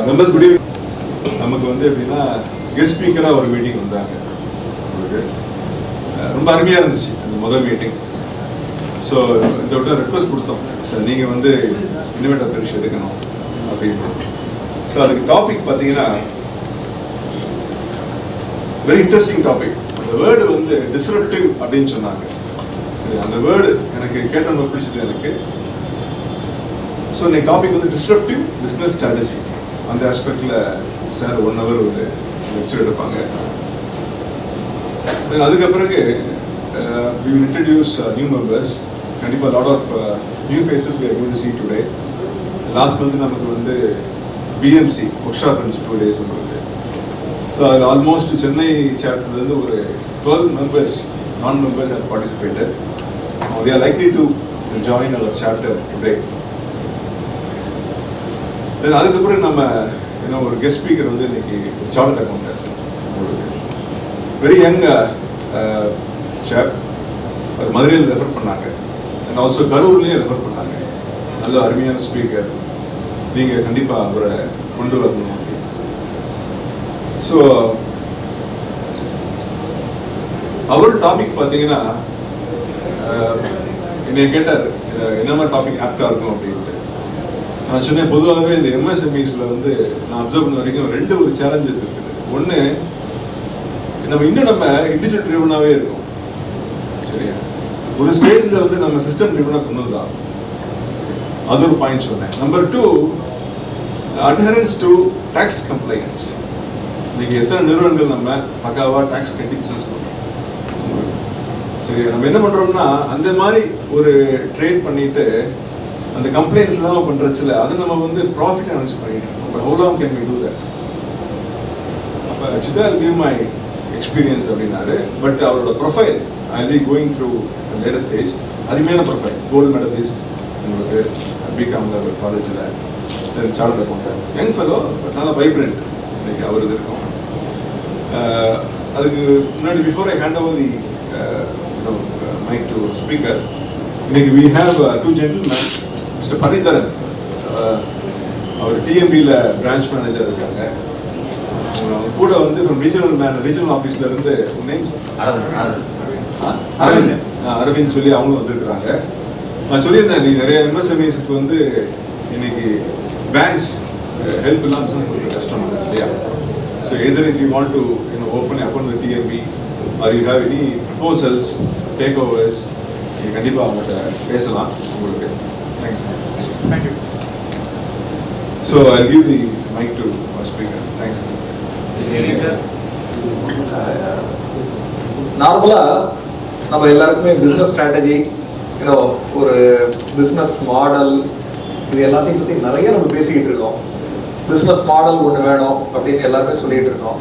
Members good evening. நமக்கு வந்து எப்படின்னா கெஸ்ட் ஸ்பீக்கராக ஒரு மீட்டிங் வந்தாங்க. ரொம்ப அருமையாக இருந்துச்சு அந்த முதல் மீட்டிங். ஸோ இந்த விட்ட ரெக்வஸ்ட் கொடுத்தோம், சார் நீங்கள் வந்து இன்னோவேட்டர் பரீட்சை எடுக்கணும் அப்படின்னு. ஸோ அதுக்கு டாபிக் பார்த்தீங்கன்னா வெரி இன்ட்ரெஸ்டிங் டாபிக். அந்த வேர்டு வந்து டிஸ்ரப்டிவ் அப்படின்னு சொன்னாங்க. சரி, அந்த வேர்டு எனக்கு கேட்டவங்க பிடிச்சது எனக்கு. ஸோ இந்த டாபிக் வந்து டிஸ்ரப்டிவ் பிஸ்னஸ் ஸ்ட்ராட்டஜி. அந்த ஆஸ்பெக்ட்ல சார் 1 hour ஒரு லெக்சர் எடுப்பாங்க. அதுக்கு பிறகு we will introduce new members. கண்டிப்பா lot of new faces we are going to see today. Last month நமக்கு வந்து BMC workshop இருந்துச்சு 2 days உங்களுக்கு. So almost சென்னை சாப்டர்ல இருந்து ஒரு 12 members non-members have participated. They are likely to join our chapter today. Then அதுக்கப்புறம் நம்ம ஒரு கெஸ்ட் ஸ்பீக்கர் வந்து இன்னைக்கு சார்ட் அக்கௌண்டன்ட், வெரி யங் சாப். மதுரையில் ரெஃபர் பண்ணாங்க, அண்ட் ஆல்சோ கரூர்லயும் ரெஃபர் பண்ணாங்க. நல்ல அருமையான ஸ்பீக்கர், நீங்க கண்டிப்பா அவரை கொண்டு வரணும். ஸோ அவர் டாபிக் பார்த்தீங்கன்னா என்னை கேட்டார் என்ன மாதிரி டாபிக் ஆப்டா இருக்கும் அப்படின்ட்டு. நான் சொன்னேன், பொதுவாகவே இந்த எம்எஸ்எம்இஸ்ல வந்து நான் அப்சர்வ் பண்ண வரைக்கும் 2 சேலஞ்சஸ் இருக்குது. ஒன்று, நம்ம இண்டிவிஜுவல் ட்ரிவனாவே இருக்கும். சரியா, ஒரு ஸ்டேஜ்ல வந்து நம்ம சிஸ்டம் ட்ரிவனா கொண்டு வந்தா, அது ஒரு பாயிண்ட் சொன்னேன். Number 2, adherence to tax compliance. இன்னைக்கு எத்தனை நிறுவனங்கள் நம்ம பக்காவா டாக்ஸ் கட்டி பிசினஸ் பண்றோம். சரி, நம்ம என்ன பண்றோம்னா அந்த மாதிரி ஒரு ட்ரேட் பண்ணிட்டு அந்த கம்ப்ளைண்ட்ஸ் எல்லாம் பண்றதுல அதை நம்ம வந்து ப்ராஃபிட் அனௌன்ஸ் பண்ணிட்டு இருக்கோம். How long can we do that? அப்ப சிதா கிவ் மை எக்ஸ்பீரியன்ஸ் அப்படின்னாரு. பட் அவரோட profile I will be going through latest stage. அருமையான ப்ரொஃபைல், கோல்டு மெடலிஸ்ட் உங்களுக்கு பிகாம் காலேஜில், chart accountant, young fellow, but நல்லா வைப்ரண்ட். இன்னைக்கு அவருக்கு இருக்கும். அதுக்கு முன்னாடி before I hand over the mic to speaker, இன்னைக்கு we have 2 gentlemen. Mister Paritharan, அவர் டிஎம்பியில் பிரான்ச் மேனேஜர் இருக்காங்க. கூட வந்து ரீஜனல் ஆஃபீஸ்ல இருந்து அரவிந்த் சொல்லி அவங்களும் வந்திருக்கிறாங்க. நான் சொல்லியிருந்தேன், நீ நிறைய எம்எஸ்எம்இஸ்க்கு வந்து இன்னைக்கு பேங்க்ஸ் ஹெல்ப் எல்லாம் கொஞ்சம் கஷ்டம் இல்லையா? So either if you want to open account with TMB or you have any proposals, take overs, நீங்கள் கண்டிப்பாக அவங்கள்ட்ட பேசலாம். உங்களுக்கு thanks. Thank you. So I give the mic to speaker. Thanks. நார்மலா நம்ம எல்லாருக்குமே பிசினஸ் ஸ்ட்ராட்டஜி, ஒரு பிசினஸ் மாடல், இது எல்லாத்தையும் பத்தி நிறைய நம்ம பேசிக்கிட்டு இருக்கோம். பிசினஸ் மாடல் ஒன்று வேணும் அப்படின்னு எல்லாருமே சொல்லிட்டு இருக்கோம்.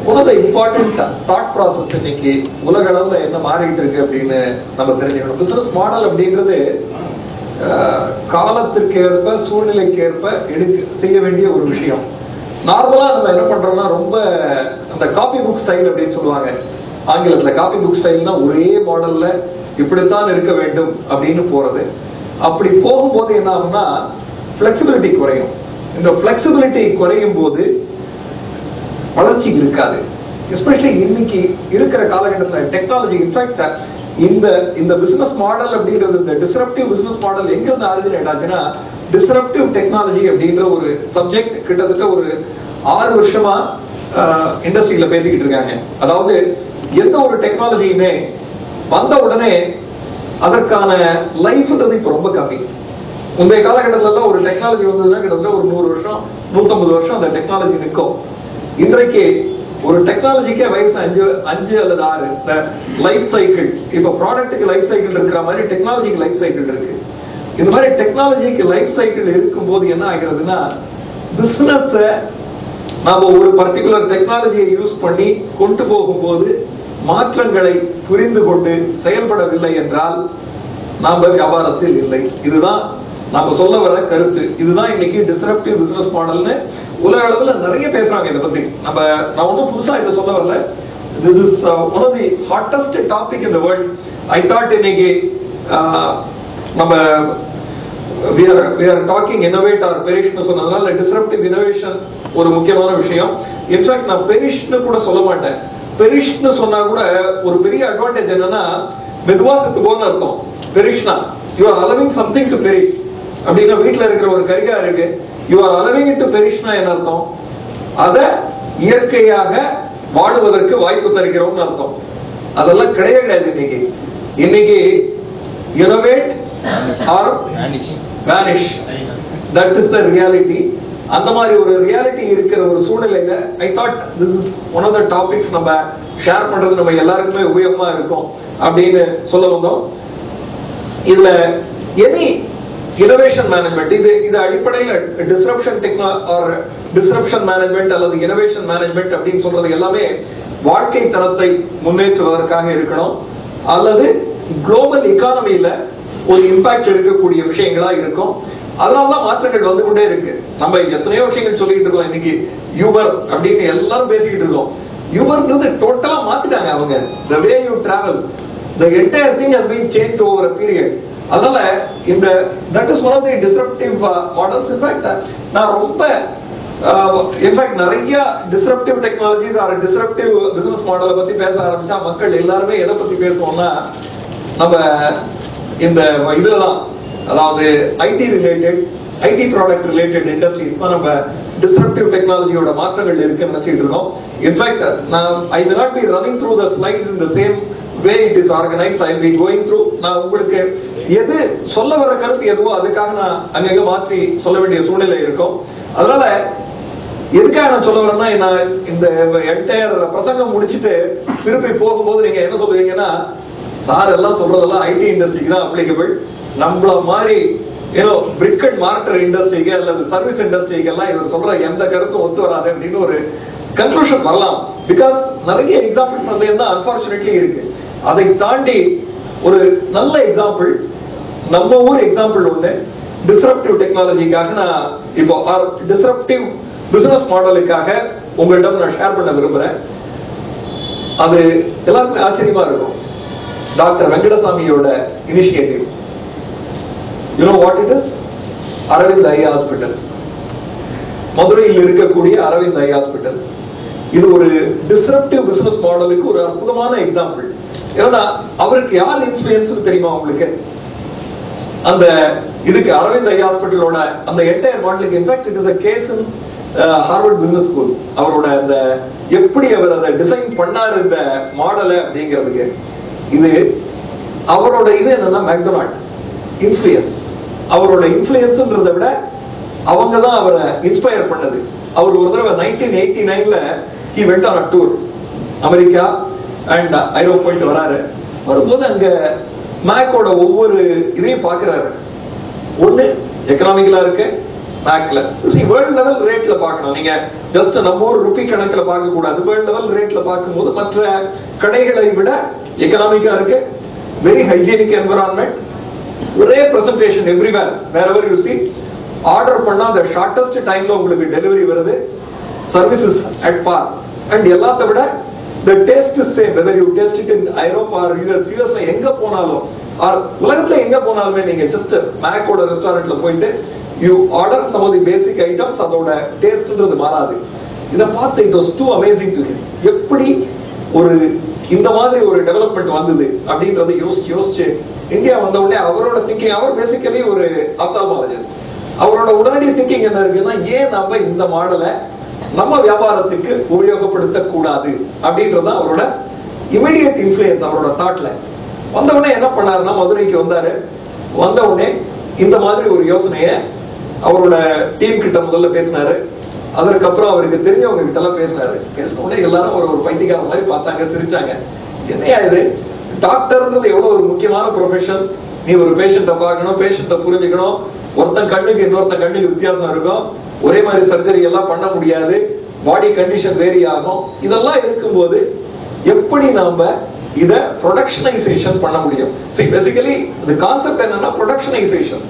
One of the important thought process இன்னைக்கு உலக அளவுல என்ன மாறிட்டு இருக்கு அப்படின்னு நம்ம தெரிஞ்சுக்கணும். பிசினஸ் மாடல் அப்படிங்கிறது காலத்திற்கு ஏற்ப சூழ்நிலைக்கு ஏற்ப செய்ய வேண்டிய ஒரு விஷயம். நார்மலா நம்ம என்ன பண்றோம்னா ரொம்ப அந்த காப்பி புக் ஸ்டைல் அப்படின்னு சொல்லுவாங்க ஆங்கிலத்துல. காப்பி புக் ஸ்டைல்னா ஒரே மாடல்ல இப்படித்தான் இருக்க வேண்டும் அப்படின்னு போறது. அப்படி போகும்போது என்ன ஆகும்னா பிளெக்சிபிலிட்டி குறையும். இந்த பிளெக்சிபிலிட்டி குறையும் போது வளர்ச்சி இருக்காது. எஸ்பெஷலி இன்னைக்கு இருக்கிற காலகட்டத்தில் டெக்னாலஜி, இன்ஃபேக்ட் இந்த பிசினஸ் மாடல் அப்படின்றது, இந்த டிஸ்ரப்டிவ் பிசினஸ் மாடல் எங்கிருந்து ஆரிஜினேட் ஆச்சுன்னா, டிஸ்ரப்டிவ் டெக்னாலஜி அப்படின்ற ஒரு சப்ஜெக்ட் கிட்டத்தட்ட ஒரு 6 வருஷமா இண்டஸ்ட்ரியில பேசிக்கிட்டு இருக்காங்க. அதாவது எந்த ஒரு டெக்னாலஜியுமே வந்த உடனே அதற்கான லைஃப்ன்றது இப்ப ரொம்ப கம்மி. முந்தைய காலகட்டத்தில் ஒரு டெக்னாலஜி வந்ததுன்னா கிட்டத்தட்ட ஒரு 100 வருஷம் 150 வருஷம் அந்த டெக்னாலஜி நிற்கும். இன்றைக்கு ஒரு டெக்னாலஜிக்கே வயசு 5 அல்லது 6 லைஃப் சைக்கிள். இப்ப ப்ராடக்ட்டுக்கு லைஃப் சைக்கிள் இருக்கிற மாதிரி டெக்னாலஜிக்கு லைஃப் சைக்கிள் இருக்கு. இந்த மாதிரி டெக்னாலஜிக்கு லைஃப் சைக்கிள் இருக்கும்போது என்ன ஆகிறதுனா, பிசினஸ் நாம ஒரு பர்டிகுலர் டெக்னாலஜியை யூஸ் பண்ணி கொண்டு போகும்போது மாற்றங்களை புரிந்து கொண்டு செயல்படவில்லை என்றால் நாம வியாபாரத்தில் இல்லை. இதுதான் நாம சொல்ல வர கருத்து. இதுதான் இன்னைக்கு டிஸ்ரப்டிவ் பிசினஸ் மாடல்னு உலக அளவுல நிறைய பேசுறாங்க. இதை பத்தி நான் ஒன்றும் புதுசா இதை சொல்ல வரல. This is one of the hottest topic in the world. I thought இன்னைக்கு நம்ம we are talking innovate or perish னு சொன்னதால disruptive innovation ஒரு முக்கியமான விஷயம். இன்ஃபேக்ட் நான் perish னு கூட சொல்ல மாட்டேன். perish னு சொன்னா கூட ஒரு பெரிய அட்வான்டேஜ் என்னன்னா மெதுவா செத்து போன்னு அர்த்தம். perishனா you are allowing something to perish. அப்படின்னா வீட்டுல இருக்கிற ஒரு கரிகாய் இருக்கு, you are allowing it to perishனா என்ன அர்த்தம்? அத இயற்கையாக வாடுவதற்கு வாய்ப்பு தருகிறோம்னு அர்த்தம். அதெல்லாம் கிடையாது. இன்னைக்கு innovate or vanish, that is the reality. அந்த மாதிரி ஒரு ரியாலிட்டி இருக்கிற ஒரு சூழ்நிலையில I thought this is one of the topics நம்ம ஷேர் பண்றது நம்ம எல்லாருக்குமே உபயோகமா இருக்கும் அப்படின்னு சொல்ல வந்தோம். இதுல எனி இனோவேஷன் மேனேஜ்மெண்ட் இது அடிப்படையில் டிஸ்ரப்ஷன் டிஸ்ரப்ஷன் மேனேஜ்மெண்ட் அல்லது இனோவேஷன் மேனேஜ்மெண்ட் அப்படின்னு சொல்றது எல்லாமே வாழ்க்கை தரத்தை முன்னேற்றுவதற்காக இருக்கணும் அல்லது குளோபல் எக்கானமியில ஒரு இம்பாக்ட் இருக்கக்கூடிய விஷயங்களா இருக்கும். அதனாலதான் மாற்றங்கள் வந்து கொண்டே இருக்கு. நம்ம எத்தனையோ விஷயங்கள் சொல்லிட்டு இருக்கோம். இன்னைக்கு யூபர் அப்படின்னு எல்லாரும் பேசிக்கிட்டு இருக்கோம். யூபர்ன்றது டோட்டலா மாத்திட்டாங்க அவங்க. the way you travel, the entire thing has been changed over a period. அதனால இந்த that is one of the disruptive models. in fact நான் ரொம்ப இன்ஃபேக்ட் நிறைய disruptive technologies or disruptive business மாடலை பத்தி பேச ஆரம்பிச்சா மக்கள் எல்லாருமே எதை பத்தி பேசுவோம்னா நம்ம இந்த இதுலதான், அதாவது IT related IT product related industries தான் நம்ம டிஸ்ரப்டிவ் டெக்னாலஜியோட மாற்றங்கள் இருக்குன்னு நினைச்சிட்டு இருக்கோம். In fact I will not be running through the slides in the same way it is organized. I will be going through. நான் உங்களுக்கு எது சொல்ல வர கருத்து எதுவோ அதுக்காக நான் அங்கங்க மாற்றி சொல்ல வேண்டிய சூழ்நிலை இருக்கும். அதனால எதுக்காக நான் சொல்ல வரேன்னா, நான் இந்த என்டையர் பிரசங்கம் முடிச்சுட்டு திருப்பி போகும்போது நீங்க என்ன சொல்லுவீங்கன்னா, சார் எல்லாம் சொல்றதெல்லாம் ஐடி இண்டஸ்ட்ரிக்கு தான் அப்ளிகபிள், நம்மள மாதிரி ஏதோ பிரிக் அண்ட் மார்டர் இண்டஸ்ட்ரிக்கு அல்லது சர்வீஸ் இண்டஸ்ட்ரிக்கு எல்லாம் இவர் சொல்ற எந்த கருத்தும் ஒத்து வராது அப்படின்னு ஒரு கன்க்ளூஷன் வரலாம். பிகாஸ் நிறைய எக்ஸாம்பிள்ஸ் அதுல இருந்தா அன்பார்ச்சுனேட்லி இருக்கு. அதை தாண்டி ஒரு நல்ல எக்ஸாம்பிள் நம்ம ஊர் எக்ஸாம்பிள் ஒண்ணு டிஸ்ரப்டிவ் டெக்னாலஜிக்காக நான் இப்போ டிஸ்ரப்டிவ் பிசினஸ் மாடலுக்காக உங்களிடம் நான் ஷேர் பண்ண விரும்புறேன். அது எல்லாருக்குமே ஆச்சரியமா இருக்கும். டாக்டர் வெங்கடசாமியோட initiative. You know what it is? Aravind eye hospital, மதுரையில் இருக்கக்கூடிய அரவிந்த் ஐ ஹாஸ்பிட்டல். இது ஒரு டிஸ்ரப்டிவ் பிசினஸ் மாடலுக்கு ஒரு அற்புதமான எக்ஸாம்பிள். ஏன்னா அவருக்கு யார் இன்ஃப்ளூயன்ஸ் தெரியுமா உங்களுக்கு? அந்த இதுக்கு அரவிந்த் ஐ ஹாஸ்பிட்டலோட அந்த என்டையர் மாடலுக்கு in fact it is a case in Harvard business school. அவரோட அந்த எப்படி அவர் அதை டிசைன் பண்ணாரு இந்த மாடலை அப்படிங்கிறதுக்கு. இது அவரோட இது என்னன்னா மெக்டொனால்ட் இன்ஃப்ளூயன்ஸ். அவரோட இன்ஃப்ளூயன்ஸ்ன்றதை விட அவங்க தான் அவரை இன்ஸ்பயர் பண்ணது. அவர் ஒரு தடவை 1989ல he went on a tour America and Europe போயிட்டு வராரு. வரும்போது அங்க மேக்கோட ஒவ்வொரு இதையும் பாக்குறாரு. ஒண்ணு எக்கனாமிக்கலா இருக்கு மேக்ல, வேர்ல்ட் லெவல் ரேட்ல பார்க்கணும். நீங்க ஜஸ்ட் நம்ம ஒரு ரூபி கணக்குல பார்க்க கூடாது. வேர்ல்ட் லெவல் ரேட்ல பார்க்கும்போது மற்ற கடைகளை விட எக்கனாமிக்கா இருக்கு. வெரி ஹைஜீனிக் என்விரான்மெண்ட், ஒரே presentation everywhere wherever you see. Order பண்ணா அந்த ஷார்டஸ்ட் டைம்ல உங்களுக்கு டெலிவரி வருது. Services at bar. அண்ட் எல்லாத்த விட the taste is same whether you taste it in Europe or US. ல எங்க போனாலும் ஆர் உலகத்துல எங்க போனாலுமே நீங்க ஜஸ்ட் மேக்கோட ரெஸ்டாரண்ட்ல போயிட்டு you order some of the basic items, அதோட டேஸ்ட்ன்றது மாறாது. இத பார்த்து it was too amazing to him. எப்படி ஒரு இந்த மாதிரி ஒரு டெவலப்மெண்ட் வந்தது அப்படின்றத யோசிச்சு இந்தியா வந்த உடனே அவரோட திங்கிங், அவர் பேசிக்கலி ஒரு ஆப்தால்மாலஜிஸ்ட், அவரோட உடனடி திங்கிங் என்ன இருக்குன்னா, ஏன் நம்ம இந்த மாடலை நம்ம வியாபாரத்துக்கு உபயோகப்படுத்த கூடாது அப்படின்றதான் அவரோட இமிடியேட் இன்ஃப்ளூயன்ஸ். அவரோட தாட்ல வந்த உடனே என்ன பண்ணாருன்னா, மதுரைக்கு வந்தாரு. வந்த உடனே இந்த மாதிரி ஒரு யோசனைய அவரோட டீம் கிட்ட முதல்ல பேசினாரு. அதற்கப்புறம் அவருக்கு தெரிஞ்சவங்க கிட்ட எல்லாம் பேசினாரு. பேசின உடனே எல்லாரும் ஒரு பைத்தியக்கார மாதிரி பார்த்தாங்க, சிரிச்சாங்க. என்னையா இது, டாக்டர்ன்றது எவ்வளவு ஒரு முக்கியமான ப்ரொஃபஷன். நீ ஒரு பேஷண்ட்டை பார்க்கணும், பேஷண்ட்டை புரிஞ்சுக்கணும். ஒருத்தன் கண்ணுக்கு இன்னொருத்தன் கண்ணுக்கு வித்தியாசம் இருக்கும். ஒரே மாதிரி சர்ஜரி எல்லாம் பண்ண முடியாது. பாடி கண்டிஷன் வேரி ஆகும். இதெல்லாம் இருக்கும்போது எப்படி நாம இத ப்ரொடக்ஷனைசேஷன் பண்ண முடியும்? பேசிக்கலி இந்த கான்செப்ட் என்னன்னா ப்ரொடக்ஷனைசேஷன்.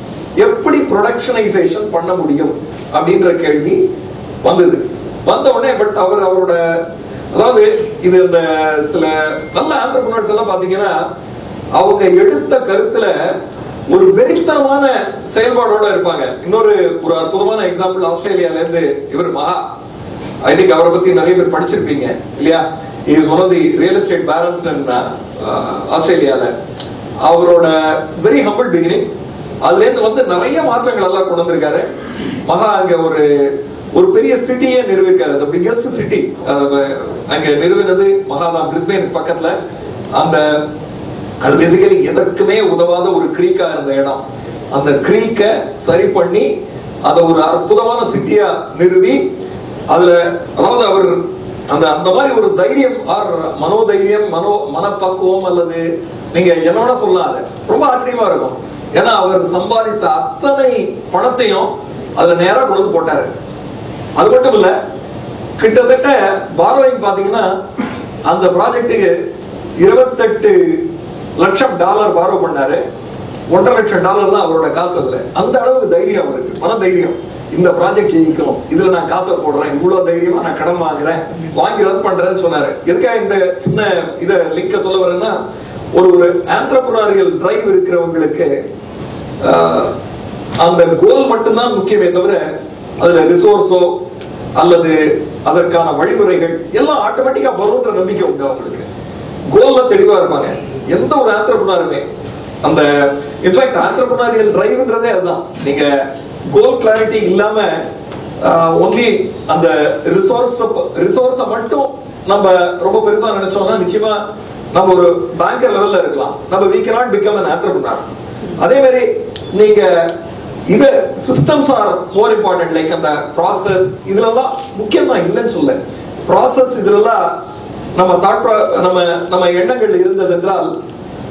எப்படி ப்ரொடக்ஷனைசேஷன் பண்ண முடியும் அப்படின்ற கேள்வி வந்தது. வந்த உடனே பட் அவரோட அதாவது இது இந்த சில நல்ல ஆண்டர்பிரினர்ஸ் எல்லாம் பாத்தீங்கன்னா அவங்க எடுத்த கருத்துல ஒரு வெறித்தனமான செயல்பாடோட இருப்பாங்க. இன்னொரு ஒரு அற்புதமான எக்ஸாம்பிள் ஆஸ்திரேலியால இருந்து இவர் மகா. ஐ திங்க் அவரை பத்தி நிறைய பேர் படிச்சிருப்பீங்க இல்லையா? Is one of the real estate barons in ஆஸ்திரேலியால. அவரோட வெரி ஹம்பிள் பிகினிங். அதுல இருந்து வந்து நிறைய மாற்றங்கள் எல்லாம் கொண்டு வந்திருக்காரு. மகா அங்க ஒரு பெரிய சிட்டியே நிறுவிருக்காரு. அந்த பிகெஸ்ட் சிட்டி அங்க நிறுவினது மகாதான், பிரிஸ்பேன் பக்கத்துல. அந்த அது பேசிக்கலி எதற்குமே உதவாத ஒரு கிரீக்கா இருந்த இடம். அந்த கிரீக்க சரி பண்ணி அதை ஒரு அற்புதமான சிட்டியா நிறுவி அதுல அதாவது அவர் அந்த மாதிரி ஒரு தைரியம் மனோதைரியம் மனப்பக்குவம் அல்லது நீங்க என்னோட சொல்லாத ரொம்ப ஆச்சரியமா இருக்கும். ஏன்னா அவர் சம்பாதித்த அத்தனை பணத்தையும் அதுல நேரா கொண்டு போட்டாரு. அது மட்டும் இல்ல, கிட்டத்தட்ட பாரோயிங் பாத்தீங்கன்னா அந்த ப்ராஜெக்டுக்கு $28 லட்சம் பாரோ பண்ணாரு. $1.5 லட்சம் தான் அவரோட காசு. அதுல அந்த அளவுக்கு தைரியம் அவருக்கு, மன தைரியம். இந்த ப்ராஜெக்ட் ஜெயிக்கும், இதுல நான் காசை போடுறேன், இவ்வளவு தைரியமா நான் கடன் வாங்கி ரன் பண்றேன்னு சொன்னாரு. எதுக்காக இந்த சின்ன இத லிங்க சொல்ல வரேன்னா, ஒரு ஆண்டர்பிரனரியல் டிரைவ் இருக்கிறவங்களுக்கு அந்த கோல் மட்டும்தான் முக்கியமே தவிர அதுல ரிசோர்ஸோ அல்லது அதற்கான வழிமுறைகள் எல்லாம் ஆட்டோமேட்டிக்கா வரும்ன்ற நம்பிக்கை உண்டு அவங்களுக்கு. கோல்ல தெளிவா இருப்பாங்க எந்த ஒரு ஆண்டர்பிரனருமே. அந்த இன்ஃபேக்ட் ஆண்டர்பிரனரியல் டிரைவ்ன்றதே அதுதான். நீங்க கோல் கிளாரிட்டி இல்லாம ஒன்லி அந்த ரிசோர்ஸ மட்டும் நம்ம ரொம்ப பெருசா நினைச்சோம்னா நிச்சயமா நம்ம ஒரு பேங்கர் லெவல்ல இருக்கலாம். நம்ம we cannot become an entrepreneur. அதே மாதிரி நீங்க இது systems are more important. Like அந்த ப்ராசஸ் இதுலலாம் முக்கியம் தான், இல்லைன்னு சொல்ல. ப்ராசஸ் இதுலலாம் நம்ம எண்ணங்கள் இருந்தது என்றால்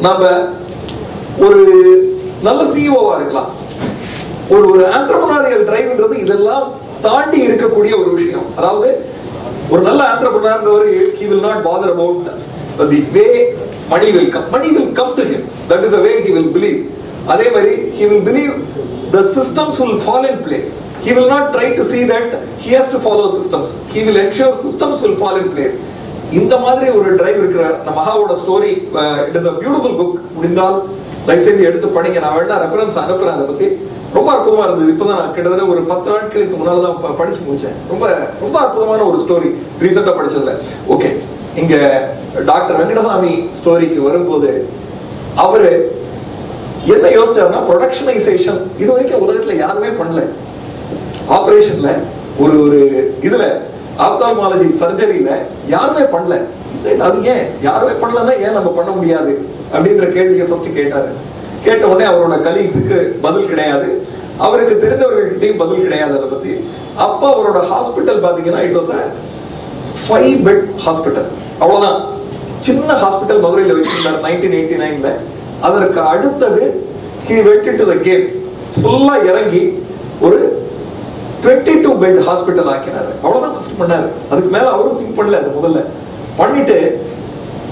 நம்ம ஒரு நல்ல சிஇஓவா இருக்கலாம். ஒரு ஆண்டர்பிரனரியல் டிரைவ்ன்றது இதெல்லாம் தாண்டி இருக்கக்கூடிய ஒரு விஷயம். அதாவது ஒரு நல்ல entrepreneur he will not bother about the way money will come. Money will come to him. That is the way he will believe. அதே மாதிரி he will believe the systems will fall in place. He will not try to see that he has to follow systems. He will ensure systems will fall in place. இந்த மாதிரி ஒரு drive இருக்கிற நம்ம மகாவோட story, it is a beautiful book. முடிந்தால் தயவுசெய்து எடுத்து படிங்க. நான் வேணா ரெஃபரன்ஸ் அனுப்புறேன். அதை பத்தி ரொம்ப அற்புதமா இருந்தது. இப்பதான் நான் கிட்டத்தட்ட ஒரு 10 நாட்களுக்கு முன்னால்தான் படிச்சு முடிச்சேன். ரொம்ப ரொம்ப அற்புதமான ஒரு ஸ்டோரி, ரீசெண்டா படிச்சதுல. ஓகே, இங்க டாக்டர் வெங்கடசாமி ஸ்டோரிக்கு வரும்போது அவரு என்ன யோசிச்சாருன்னா, ப்ரொடக்ஷனைசேஷன் இது வரைக்கும் உலகத்துல யாருமே பண்ணல. ஆபரேஷன்ல ஒரு இதுல ஆப்தால்மாலஜி சர்ஜரியில யாருமே பண்ணல. அது ஏன் யாருமே பண்ணலன்னா ஏன் நம்ம பண்ண முடியாது அப்படின்ற கேள்வியை ஃபர்ஸ்ட் கேட்டாரு. கேட்ட உடனே அவரோட கலீக்ஸுக்கு பதில் கிடையாது, அவருக்கு தெரிந்தவர்கள்கிட்டையும் பதில் கிடையாது அதை பத்தி. அப்ப அவரோட ஹாஸ்பிட்டல் பாத்தீங்கன்னா இட் வாஸ் 5 பெட் ஹாஸ்பிட்டல். அவ்வளவுதான், சின்ன ஹாஸ்பிட்டல் மதுரையில வச்சிருந்தார் 1989ல. அதற்கு அடுத்தது he went into the game, ஃபுல்லா இறங்கி ஒரு 22 பெட் ஹாஸ்பிட்டல் ஆக்கினாரு. அவ்வளவுதான் ஃபர்ஸ்ட் பண்ணாரு. அதுக்கு மேல அவரும் திங்க் பண்ணல. அது முதல்ல பண்ணிட்டு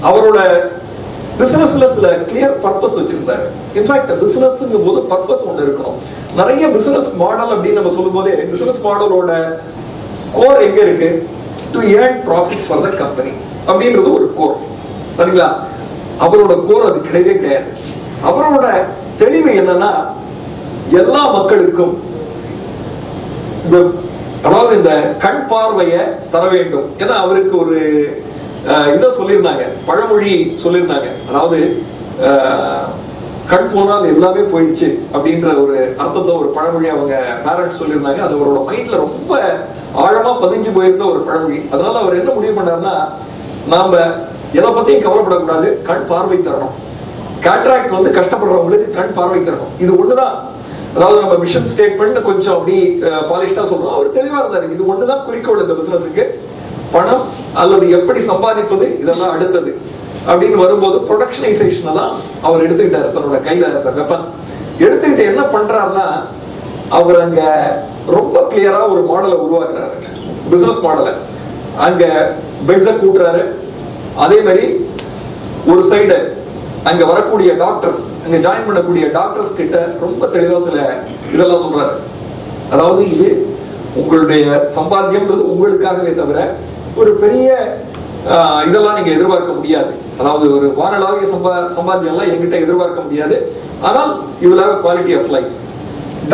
அவரோட பிசினஸ்ல சில கிளியர் பர்பஸ் வச்சிருந்தாரு. இன்ஃபேக்ட் பிசினஸ்ங்கும் போது பர்பஸ் ஒன்று இருக்கணும். நிறைய பிசினஸ் மாடல் அப்படின்னு நம்ம சொல்லும் போதே பிசினஸ் மாடலோட கோர் எங்க இருக்கு? To earn profit for the company அப்படின்றது ஒரு கோர். சரிங்களா? அவரோட கோர் அது கிடையவே கிடையாது. அவரோட தெளிவு என்னன்னா, எல்லா மக்களுக்கும் அதாவது இந்த கண் பார்வையை தர வேண்டும். ஏன்னா அவருக்கு ஒரு இதை சொல்லியிருந்தாங்க, பழமொழி சொல்லியிருந்தாங்க. அதாவது கண் போனால் எல்லாமே போயிடுச்சு அப்படின்ற ஒரு அர்த்தத்தை ஒரு பழமொழி அவங்க பேரண்ட்ஸ் சொல்லியிருந்தாங்க. அது அவரோட மைண்ட்ல ரொம்ப ஆழமா பதிஞ்சு போயிருந்த ஒரு பழமொழி. அதனால அவர் என்ன முடிவு பண்ணாருன்னா, நாம எதை பத்தியும் கவலைப்படக்கூடாது, கண் பார்வை தரணும். கேட்ராக்ட் வந்து கஷ்டப்படுறவங்களுக்கு கண் பார்வை தரணும். இது ஒண்ணுதான். அதாவது நம்ம மிஷன் ஸ்டேட்மெண்ட் கொஞ்சம் அப்படி பாலிஷ்டா சொல்றோம். அவர் தெளிவா இருந்தாரு. இது ஒண்ணுதான் குறிக்கோள் இந்த பிசினஸுக்கு. பணம் அல்லது எப்படி சம்பாதிப்பது இதெல்லாம் அடுத்தது அப்படின்னு வரும்போது ப்ரொடக்ஷனைசேஷன் தான் அவர் எடுத்துக்கிட்டாரு தன்னோட கையில வெப்பன். எடுத்துக்கிட்டு என்ன பண்றாருன்னா, அவர் அங்க ரொம்ப கிளியரா ஒரு மாடலை உருவாக்குறாரு, பிசினஸ் மாடலை. அங்க பெட்ஸை கூட்டுறாரு. அதே மாதிரி ஒரு சைடு அங்க வரக்கூடிய டாக்டர்ஸ், அங்க ஜாயின் பண்ணக்கூடிய டாக்டர்ஸ் கிட்ட ரொம்ப தெளிவா சில இதெல்லாம் சொல்றாரு. அதாவது இது உங்களுடைய சம்பாத்தியம்ன்றது உங்களுக்காகவே தவிர ஒரு பெரிய இதெல்லாம் நீங்க எதிர்பார்க்க முடியாது. அதாவது ஒரு வானளாவிய சம்பாத்தியம் எல்லாம் எங்கிட்ட எதிர்பார்க்க முடியாது. ஆனால் you will have a quality of life.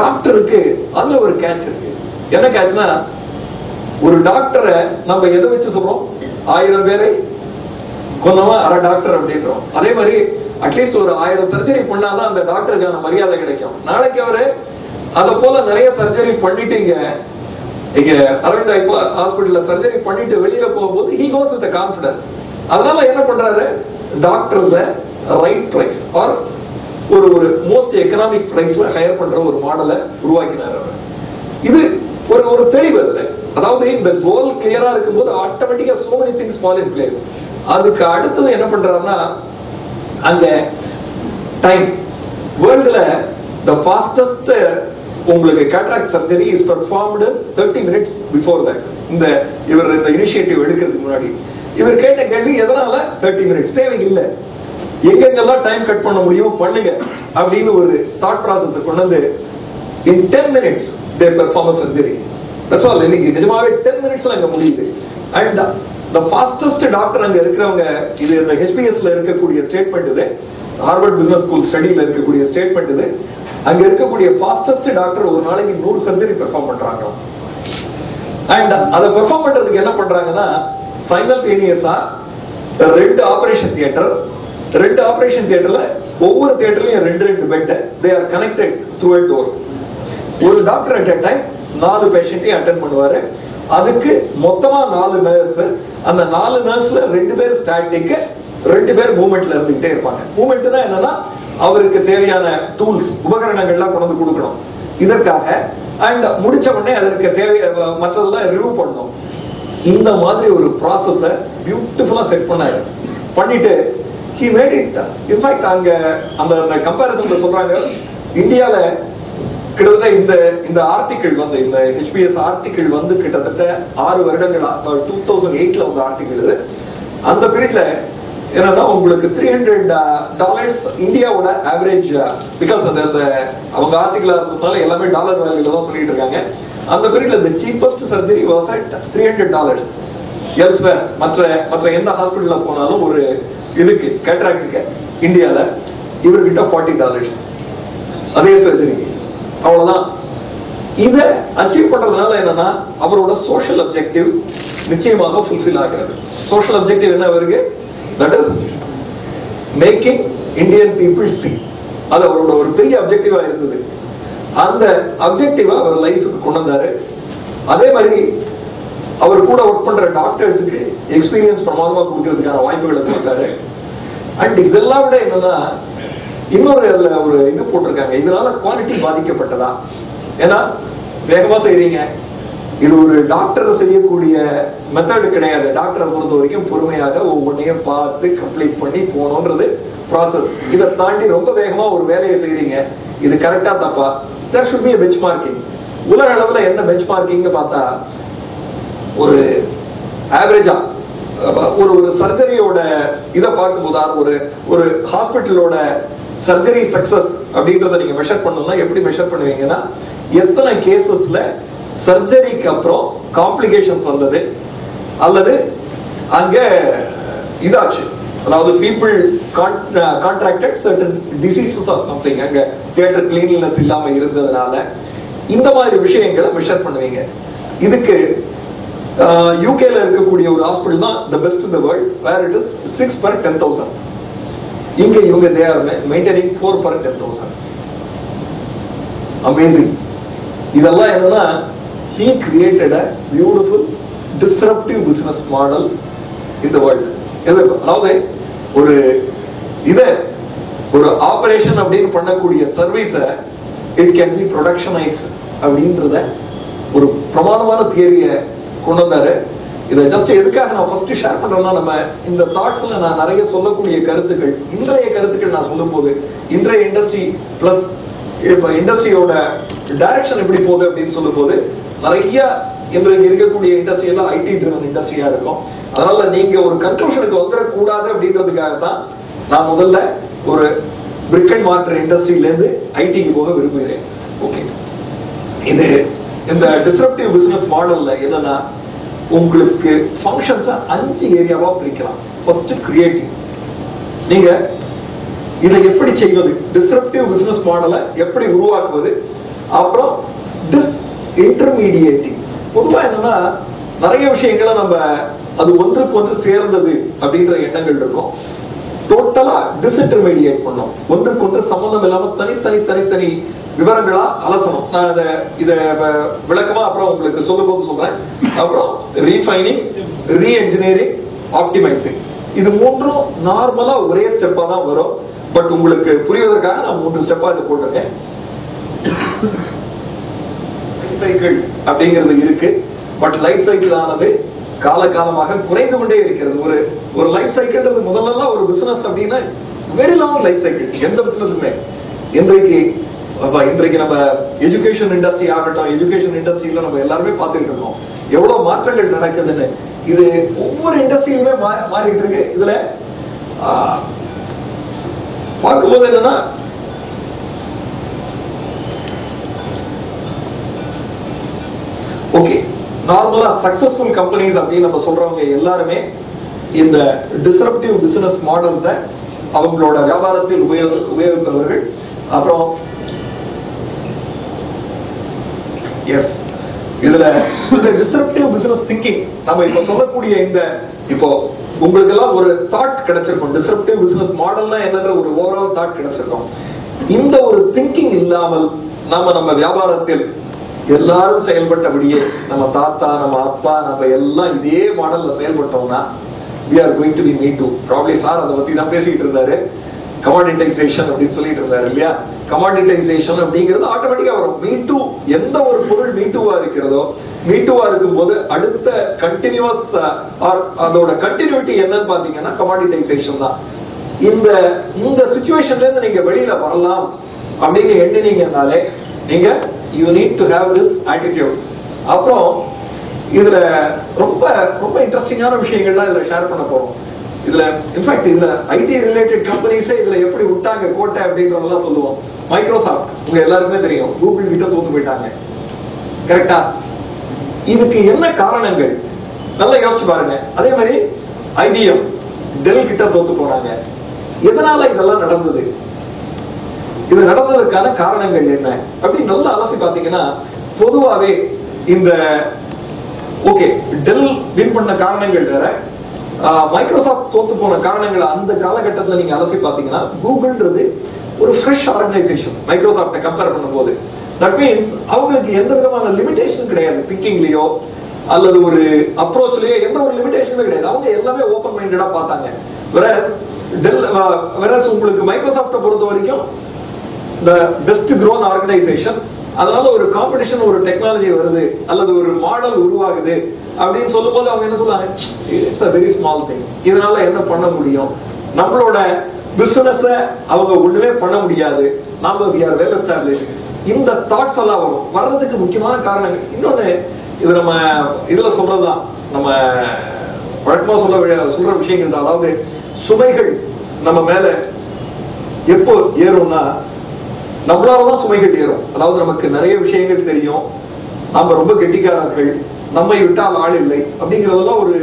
டாக்டருக்கு அதுல ஒரு கேட்ச் இருக்கு. என்ன கேட்ச்னா, ஒரு டாக்டரை நம்ம எதை வச்சு சொல்றோம்? 1000 பேரை கொன்னவன் அரை டாக்டர் அப்படின்றோம். அதே மாதிரி அட்லீஸ்ட் ஒரு 1000 சர்ஜரி பண்ணாதான் அந்த டாக்டருக்கான மரியாதை கிடைக்கும். நாளைக்கு அவரு அத போல நிறைய சர்ஜரி பண்ணிட்டு இங்க அரவிந்த் ஐ ஹாஸ்பிட்டல்ல சர்ஜரி பண்ணிட்டு வெளியில போகும்போது he goes with the confidence. அதனால என்ன பண்றாரு, டாக்டர் ரைட் பிரைஸ் ஆர் ஒரு மோஸ்ட் எக்கனாமிக் பிரைஸ்ல ஹையர் பண்ற ஒரு மாடலை உருவாக்கினார் அவர். இது ஒரு தெளிவு அதுல. அதாவது இந்த கோல் கிளியரா இருக்கும்போது ஆட்டோமேட்டிக்கா so many things fall in place. அதுக்கு அடுத்தது என்ன பண்றாருன்னா, அந்த டைம் வேர்ல்டுல the fastest உங்களுக்கு cataract surgery is performed 30 minutes before that. இவர் இந்த இனிஷியேட்டிவ் எடுக்கிறதுக்கு முன்னாடி இவர் கேட்ட கேள்வி, எதனால 30 minutes தேவையில்லை, எங்கெங்கெல்லாம் டைம் கட் பண்ண முடியும் பண்ணுங்க அப்படின்னு ஒரு தாட் ப்ராசஸ் கொண்டு வந்து in 10 minutes they perform a surgery. That's all. இன்னைக்கு நிஜமாவே 10 minutesல அங்க முடியுது. அண்ட் the fastest டாக்டர் அங்க இருக்கிறவங்க, இது இந்த HBSல இருக்கக்கூடிய ஸ்டேட்மெண்ட், இது ஹார்வர்ட் பிசினஸ் ஸ்கூல் ஸ்டடியில இருக்கக்கூடிய ஸ்டேட்மெண்ட். இது அங்க இருக்கக்கூடிய ஃபாஸ்டஸ்ட் டாக்டர் ஒரு நாளைக்கு 100 சர்ஜரி பெர்ஃபார்ம் பண்றாங்க. அண்ட் அதை பெர்ஃபார்ம் பண்றதுக்கு என்ன பண்றாங்கன்னா, சைமல்டேனியஸா 2 ஆபரேஷன் தியேட்டர்ல ஒவ்வொரு தியேட்டர்லயும் 2 bed, they are connected through a door. ஒரு டாக்டர் அட் a டைம் 4 பேஷண்ட்டையும் அட்டென்ட் பண்ணுவாரு. அதுக்கு மொத்தமா 4 நர்ஸ். அந்த 4 நர்ஸ்ல 2 பேர் ஸ்டாட்டிக், 2 பேர் மூவ்மெண்ட்ல இருந்துகிட்டே இருப்பாங்க. மூவ்மெண்ட் தான் என்னன்னா, அவருக்கு தேவையான டூல்ஸ் உபகரணங்கள்லாம் கொண்டு வந்து கொடுக்கணும் இதற்காக. அண்ட் முடிச்ச உடனே அதற்கு மற்றதெல்லாம் ரிமூவ் பண்ணணும். இந்த மாதிரி ஒரு ப்ராசஸ பியூட்டிஃபுல்லா செட் பண்ணாரு. பண்ணிட்டு he made it. In fact அங்க அந்த கம்பேரிசன்ல சொல்றாங்க, இந்தியால கிட்டத்தட்ட இந்த ஆர்டிகிள் வந்து, இந்த HBS ஆர்டிகிள் வந்து கிட்டத்தட்ட 6 வருடங்கள், 2008ல வந்த ஆர்டிகிள். அந்த பீரியட்ல என்னன்னா, உங்களுக்கு $300 இந்தியாவோட ஆவரேஜ், பிகாஸ் அந்த அவங்க ஆர்டிகிளா இருந்ததால எல்லாமே டாலர் வேல்யூல தான் சொல்லிட்டு இருக்காங்க. அந்த பீரியட்ல the cheapest surgery was at $300. elsewhere மற்ற எந்த ஹாஸ்பிட்டல்ல போனாலும் ஒரு இதுக்கு கேட்ராக்டுக்கு இந்தியால இவர்கிட்ட $40 அதே சர்ஜரி. அவ்வளவுதான். இத அச்சீவ் பண்றதுனால என்னன்னா, அவரோட சோஷியல் அப்ஜெக்டிவ் நிச்சயமாக ஃபுல்ஃபில் ஆகிறது. சோஷியல் அப்ஜெக்டிவ் என்ன வருது? That is making Indian people see. அது அவரோட ஒரு பெரிய அப்ஜெக்டிவா இருந்தது. அந்த அப்ஜெக்டிவா அவர் லைஃபுக்கு கொண்டு வந்தாரு. அதே மாதிரி அவர் கூட ஒர்க் பண்ற டாக்டர்ஸுக்கு எக்ஸ்பீரியன்ஸ் பிரமாதமா கொடுக்கறதுக்கான வாய்ப்புகளை கொடுத்தாரு. அண்ட் இதெல்லாம் விட என்னன்னா, இன்னொரு அதுல ஒரு இது போட்டிருக்காங்க, இதனால குவாலிட்டி பாதிக்கப்பட்டதா. ஏன்னா வேகமா செய்றீங்க, இது ஒரு டாக்டர் செய்யக்கூடிய மெத்தட் கிடையாது. டாக்டரை பொறுத்த வரைக்கும் பொறுமையாக ஒவ்வொன்றையும் பார்த்து கம்ப்ளீட் பண்ணி போகணும்ன்றது ப்ராசஸ். இதை தாண்டி ரொம்ப வேகமா ஒரு வேலையை செய்றீங்க, இது கரெக்டா தப்பா? There should be a benchmarking. உலக அளவுல என்ன பெஞ்ச்மார்க்கிங் பார்த்தா, ஒரு ஆவரேஜா ஒரு சர்ஜரியோட இதை பார்க்கும்போது, ஒரு ஹாஸ்பிட்டலோட சர்ஜரி சக்சஸ் அப்படின்றத நீங்க மெஷர் பண்ணணும்னா எப்படி மெஷர் பண்ணுவீங்கன்னா, எத்தனை கேசஸ்ல சர்ஜரிக்கு அப்புறம் காம்ப்ளிகேஷன்ஸ் வந்தது, அல்லது அங்க இதாச்சு, அதாவது people contracted certain diseases or something, அங்க தியேட்டர் கிளீன்லினஸ் இல்லாம இருந்ததுனால இந்த மாதிரி விஷயங்களை மெஷர் பண்ணுவீங்க. இதுக்கு யூகேல இருக்கக்கூடிய ஒரு ஹாஸ்பிட்டல் தான் the best in the world, where it is 6 per 10,000. இங்க இவங்க they are maintaining 4 per 10,000. Amazing. இதெல்லாம் என்னன்னா, he created a beautiful disruptive business model in the world. அதாவது ஒரு ஆபரேஷன் அப்படின்னு பண்ணக்கூடிய சர்வீஸ இட் கேன் பி ப்ரொடக்ஷனைஸ் அப்படின்றத ஒரு பிரமாதமான தியரிய கொண்டு வந்தாரு. இதை ஜஸ்ட் எதுக்காக நான் ஃபர்ஸ்ட் ஷேர் பண்றேன்னா, நம்ம இந்த தாட்ஸ்ல நான் நிறைய சொல்லக்கூடிய கருத்துக்கள், இன்றைய கருத்துக்கள் நான் சொல்லும் போது, இன்றைய இண்டஸ்ட்ரி பிளஸ் இப்ப இண்டஸ்ட்ரியோட டைரக்ஷன் எப்படி போகுது அப்படின்னு சொல்லும் போது, நிறைய இன்றைக்கு இருக்கக்கூடிய இண்டஸ்ட்ரி எல்லாம் ஐடி ட்ரிவன் இண்டஸ்ட்ரியா இருக்கும். அதனால நீங்க ஒரு கன்க்ளூஷனுக்கு வந்துடக்கூடாது அப்படின்றதுக்காக தான் நான் முதல்ல ஒரு பிரிக் அண்ட் மார்டர் இண்டஸ்ட்ரியில இருந்து ஐடிக்கு போக விரும்புகிறேன். ஓகே, இது இந்த டிஸ்ரப்டிவ் பிசினஸ் மாடல்ல என்னன்னா, உங்களுக்கு ஃபங்க்ஷன்ஸ் 5 ஏரியாவா பிரிக்கலாம். First creative. நீங்க இதை எப்படி செய்வது, டிஸ்ரப்டிவ் பிசினஸ் மாடலை எப்படி உருவாக்குவது. அப்புறம் இன்டர்மீடியேட்டிங். பொதுவா என்னன்னா நிறைய விஷயங்களை நம்ம அது ஒன்றுக்கு ஒன்று சேர்ந்தது அப்படின்ற எண்ணங்கள் இருக்கும். டோட்டலா டிஸ்இன்டர்மீடியேட் பண்ணோம், ஒன்றுக்கு ஒன்று சம்பந்தம் இல்லாம தனித்தனி விவரங்களா அலசணும். நான் இத விளக்கமா அப்புறம் உங்களுக்கு சொல்லும் போது சொல்றேன். அப்புறம் ரீஃபைனிங், ரீஎன்ஜினியரிங், ஆப்டிமைசிங். இது மூன்றும் நார்மலா ஒரே ஸ்டெப்பா தான் வரும். பட் உங்களுக்கு புரிவதற்காக நான் 3 ஸ்டெப்பா இது போட்டிருக்கேன். லைஃப் சைக்கிள் அப்படிங்கிறது இருக்கு. பட் லைஃப் சைக்கிள் ஆனது காலகாலமாக குறைந்து கொண்டே இருக்கிறது. ஒரு லைஃப் சைக்கிள் முதல்ல ஒரு பிசினஸ் அப்படின்னா வெரி லாங் லைஃப் சைக்கிள். எந்த பிசினஸுமே இன்றைக்கு நம்ம எஜுகேஷன் இண்டஸ்ட்ரி ஆகட்டும், எஜுகேஷன் இண்டஸ்ட்ரியில நம்ம எல்லாருமே பார்த்துட்டு இருக்கோம் எவ்வளவு மாற்றங்கள் நடக்குதுன்னு. இது ஒவ்வொரு இண்டஸ்ட்ரியிலுமே மாறிட்டு இருக்கு. இதுல பார்க்கும்போது என்னன்னா ஓகே, நார்மலா சக்சஸ்ஃபுல் கம்பெனிஸ் அப்படின்னு நம்ம சொல்றவங்க எல்லாருமே இந்த டிஸ்ரப்டிவ் பிசினஸ் மாடல்ஸை அவங்களோட வியாபாரத்தில் உபயோகிப்பவர்கள். அப்புறம் எஸ், இதுல இந்த டிஸ்ரப்டிவ் பிசினஸ் திங்கிங் நம்ம இப்ப சொல்லக்கூடிய இப்போ உங்களுக்கு எல்லாம் ஒரு தாட் கிடைச்சிருக்கும். டிஸ்ரப்டிவ் பிசினஸ் மாடல்னா என்னன்ற ஒரு ஓவரால் தாட் கிடைச்சிருக்கும். இந்த ஒரு திங்கிங் இல்லாமல் நம்ம வியாபாரத்தில் எல்லாரும் செயல்பட்டபடியே நம்ம தாத்தா, நம்ம அப்பா, நம்ம எல்லாம் இதே மாடல்ல செயல்பட்டோம்னா we are going to be me too. Probably sir அதை பத்தி தான் பேசிட்டு இருந்தாரு. கமாடிட்டைசேஷன் அப்படின்னு சொல்லிட்டு இருந்தாரு இல்லையா? கமாடிட்டைசேஷன் அப்படிங்கிறது ஆட்டோமேட்டிக்கா வரும். மீ டூ, எந்த ஒரு பொருள் மீ டூவா இருக்கிறதோ, மீ டூவா இருக்கும் போது அடுத்த கண்டினியூஸ் அதோட கண்டினியூட்டி என்னன்னு பாத்தீங்கன்னா கமாடிட்டைசேஷன் தான். இந்த சிச்சுவேஷன்ல இருந்து நீங்க வெளியில வரலாம் அப்படின்னு எண்ணினீங்கனாலே நீங்க you need to have this attitude. அப்புறம் இதுல ரொம்ப ரொம்ப இன்ட்ரெஸ்டிங்கான விஷயங்கள்லாம் இதுல ஷேர் பண்ண போறோம். இதுல இன்ஃபேக்ட் இதுல ஐடி ரிலேட்டட் கம்பெனிஸே இதுல எப்படி விட்டாங்க கோட்டை அப்படின்றதெல்லாம் சொல்லுவோம். மைக்ரோசாஃப்ட் உங்க எல்லாருக்குமே தெரியும், கூகுள் கிட்ட தோத்து போயிட்டாங்க. கரெக்டா? இதுக்கு என்ன காரணங்கள் நல்லா யோசிச்சு பாருங்க. அதே மாதிரி ஐபிஎம், டெல் கிட்ட தோத்து போறாங்க. எதனால இதெல்லாம் நடந்தது? இது நடந்ததற்கான காரணங்கள் என்ன அப்படின்னு நல்லா அலசி பாத்தீங்கன்னா பொதுவாவே இந்த ஓகே டெல் வின் பண்ண காரணங்கள் வேற, மைக்ரோசாஃப்ட் தோத்து போன காரணங்கள் அந்த காலகட்டத்தில் நீங்க அலசி பாத்தீங்கன்னா கூகுள்ன்றது ஒரு ஃப்ரெஷ் ஆர்கனைசேஷன் மைக்ரோசாஃப்டை கம்பேர் பண்ணும்போது. தட் மீன்ஸ் அவங்களுக்கு எந்த விதமான லிமிடேஷன் கிடையாது, திங்கிங்லயோ அல்லது ஒரு அப்ரோச்லயோ எந்த ஒரு லிமிடேஷனுமே கிடையாது. அவங்க எல்லாமே ஓபன் மைண்டடா பார்த்தாங்க. வேற உங்களுக்கு மைக்ரோசாஃப்டை பொறுத்த வரைக்கும் the best grown organization. அதனால ஒரு காம்படிஷன், ஒரு டெக்னாலஜி வருது அல்லது ஒரு மாடல் உருவாகுது அப்படின்னு சொல்லும் போது அவங்க என்ன சொல்றாங்க, it's a very small thing. இதனால என்ன பண்ண முடியும், நம்மளோட பிசினஸ் அவங்க ஒண்ணுமே பண்ண முடியாது, நாம we are well established. இந்த தாட்ஸ் எல்லாம் வர்றதுக்கு முக்கியமான காரணங்கள். இன்னொன்னு இது நம்ம இதுல சொல்றதுதான், நம்ம வழக்கமா சொல்ற விஷயங்கள். அதாவது சுமைகள் நம்ம மேல எப்போ ஏறும்னா நம்மளாலதான் சுமைகள் ஏறும். அதாவது நமக்கு நிறைய விஷயங்கள் தெரியும், நாம ரொம்ப கெட்டிக்காரர்கள், நம்மை விட்டால் ஆள் இல்லை அப்படிங்கறதெல்லாம் ஒரு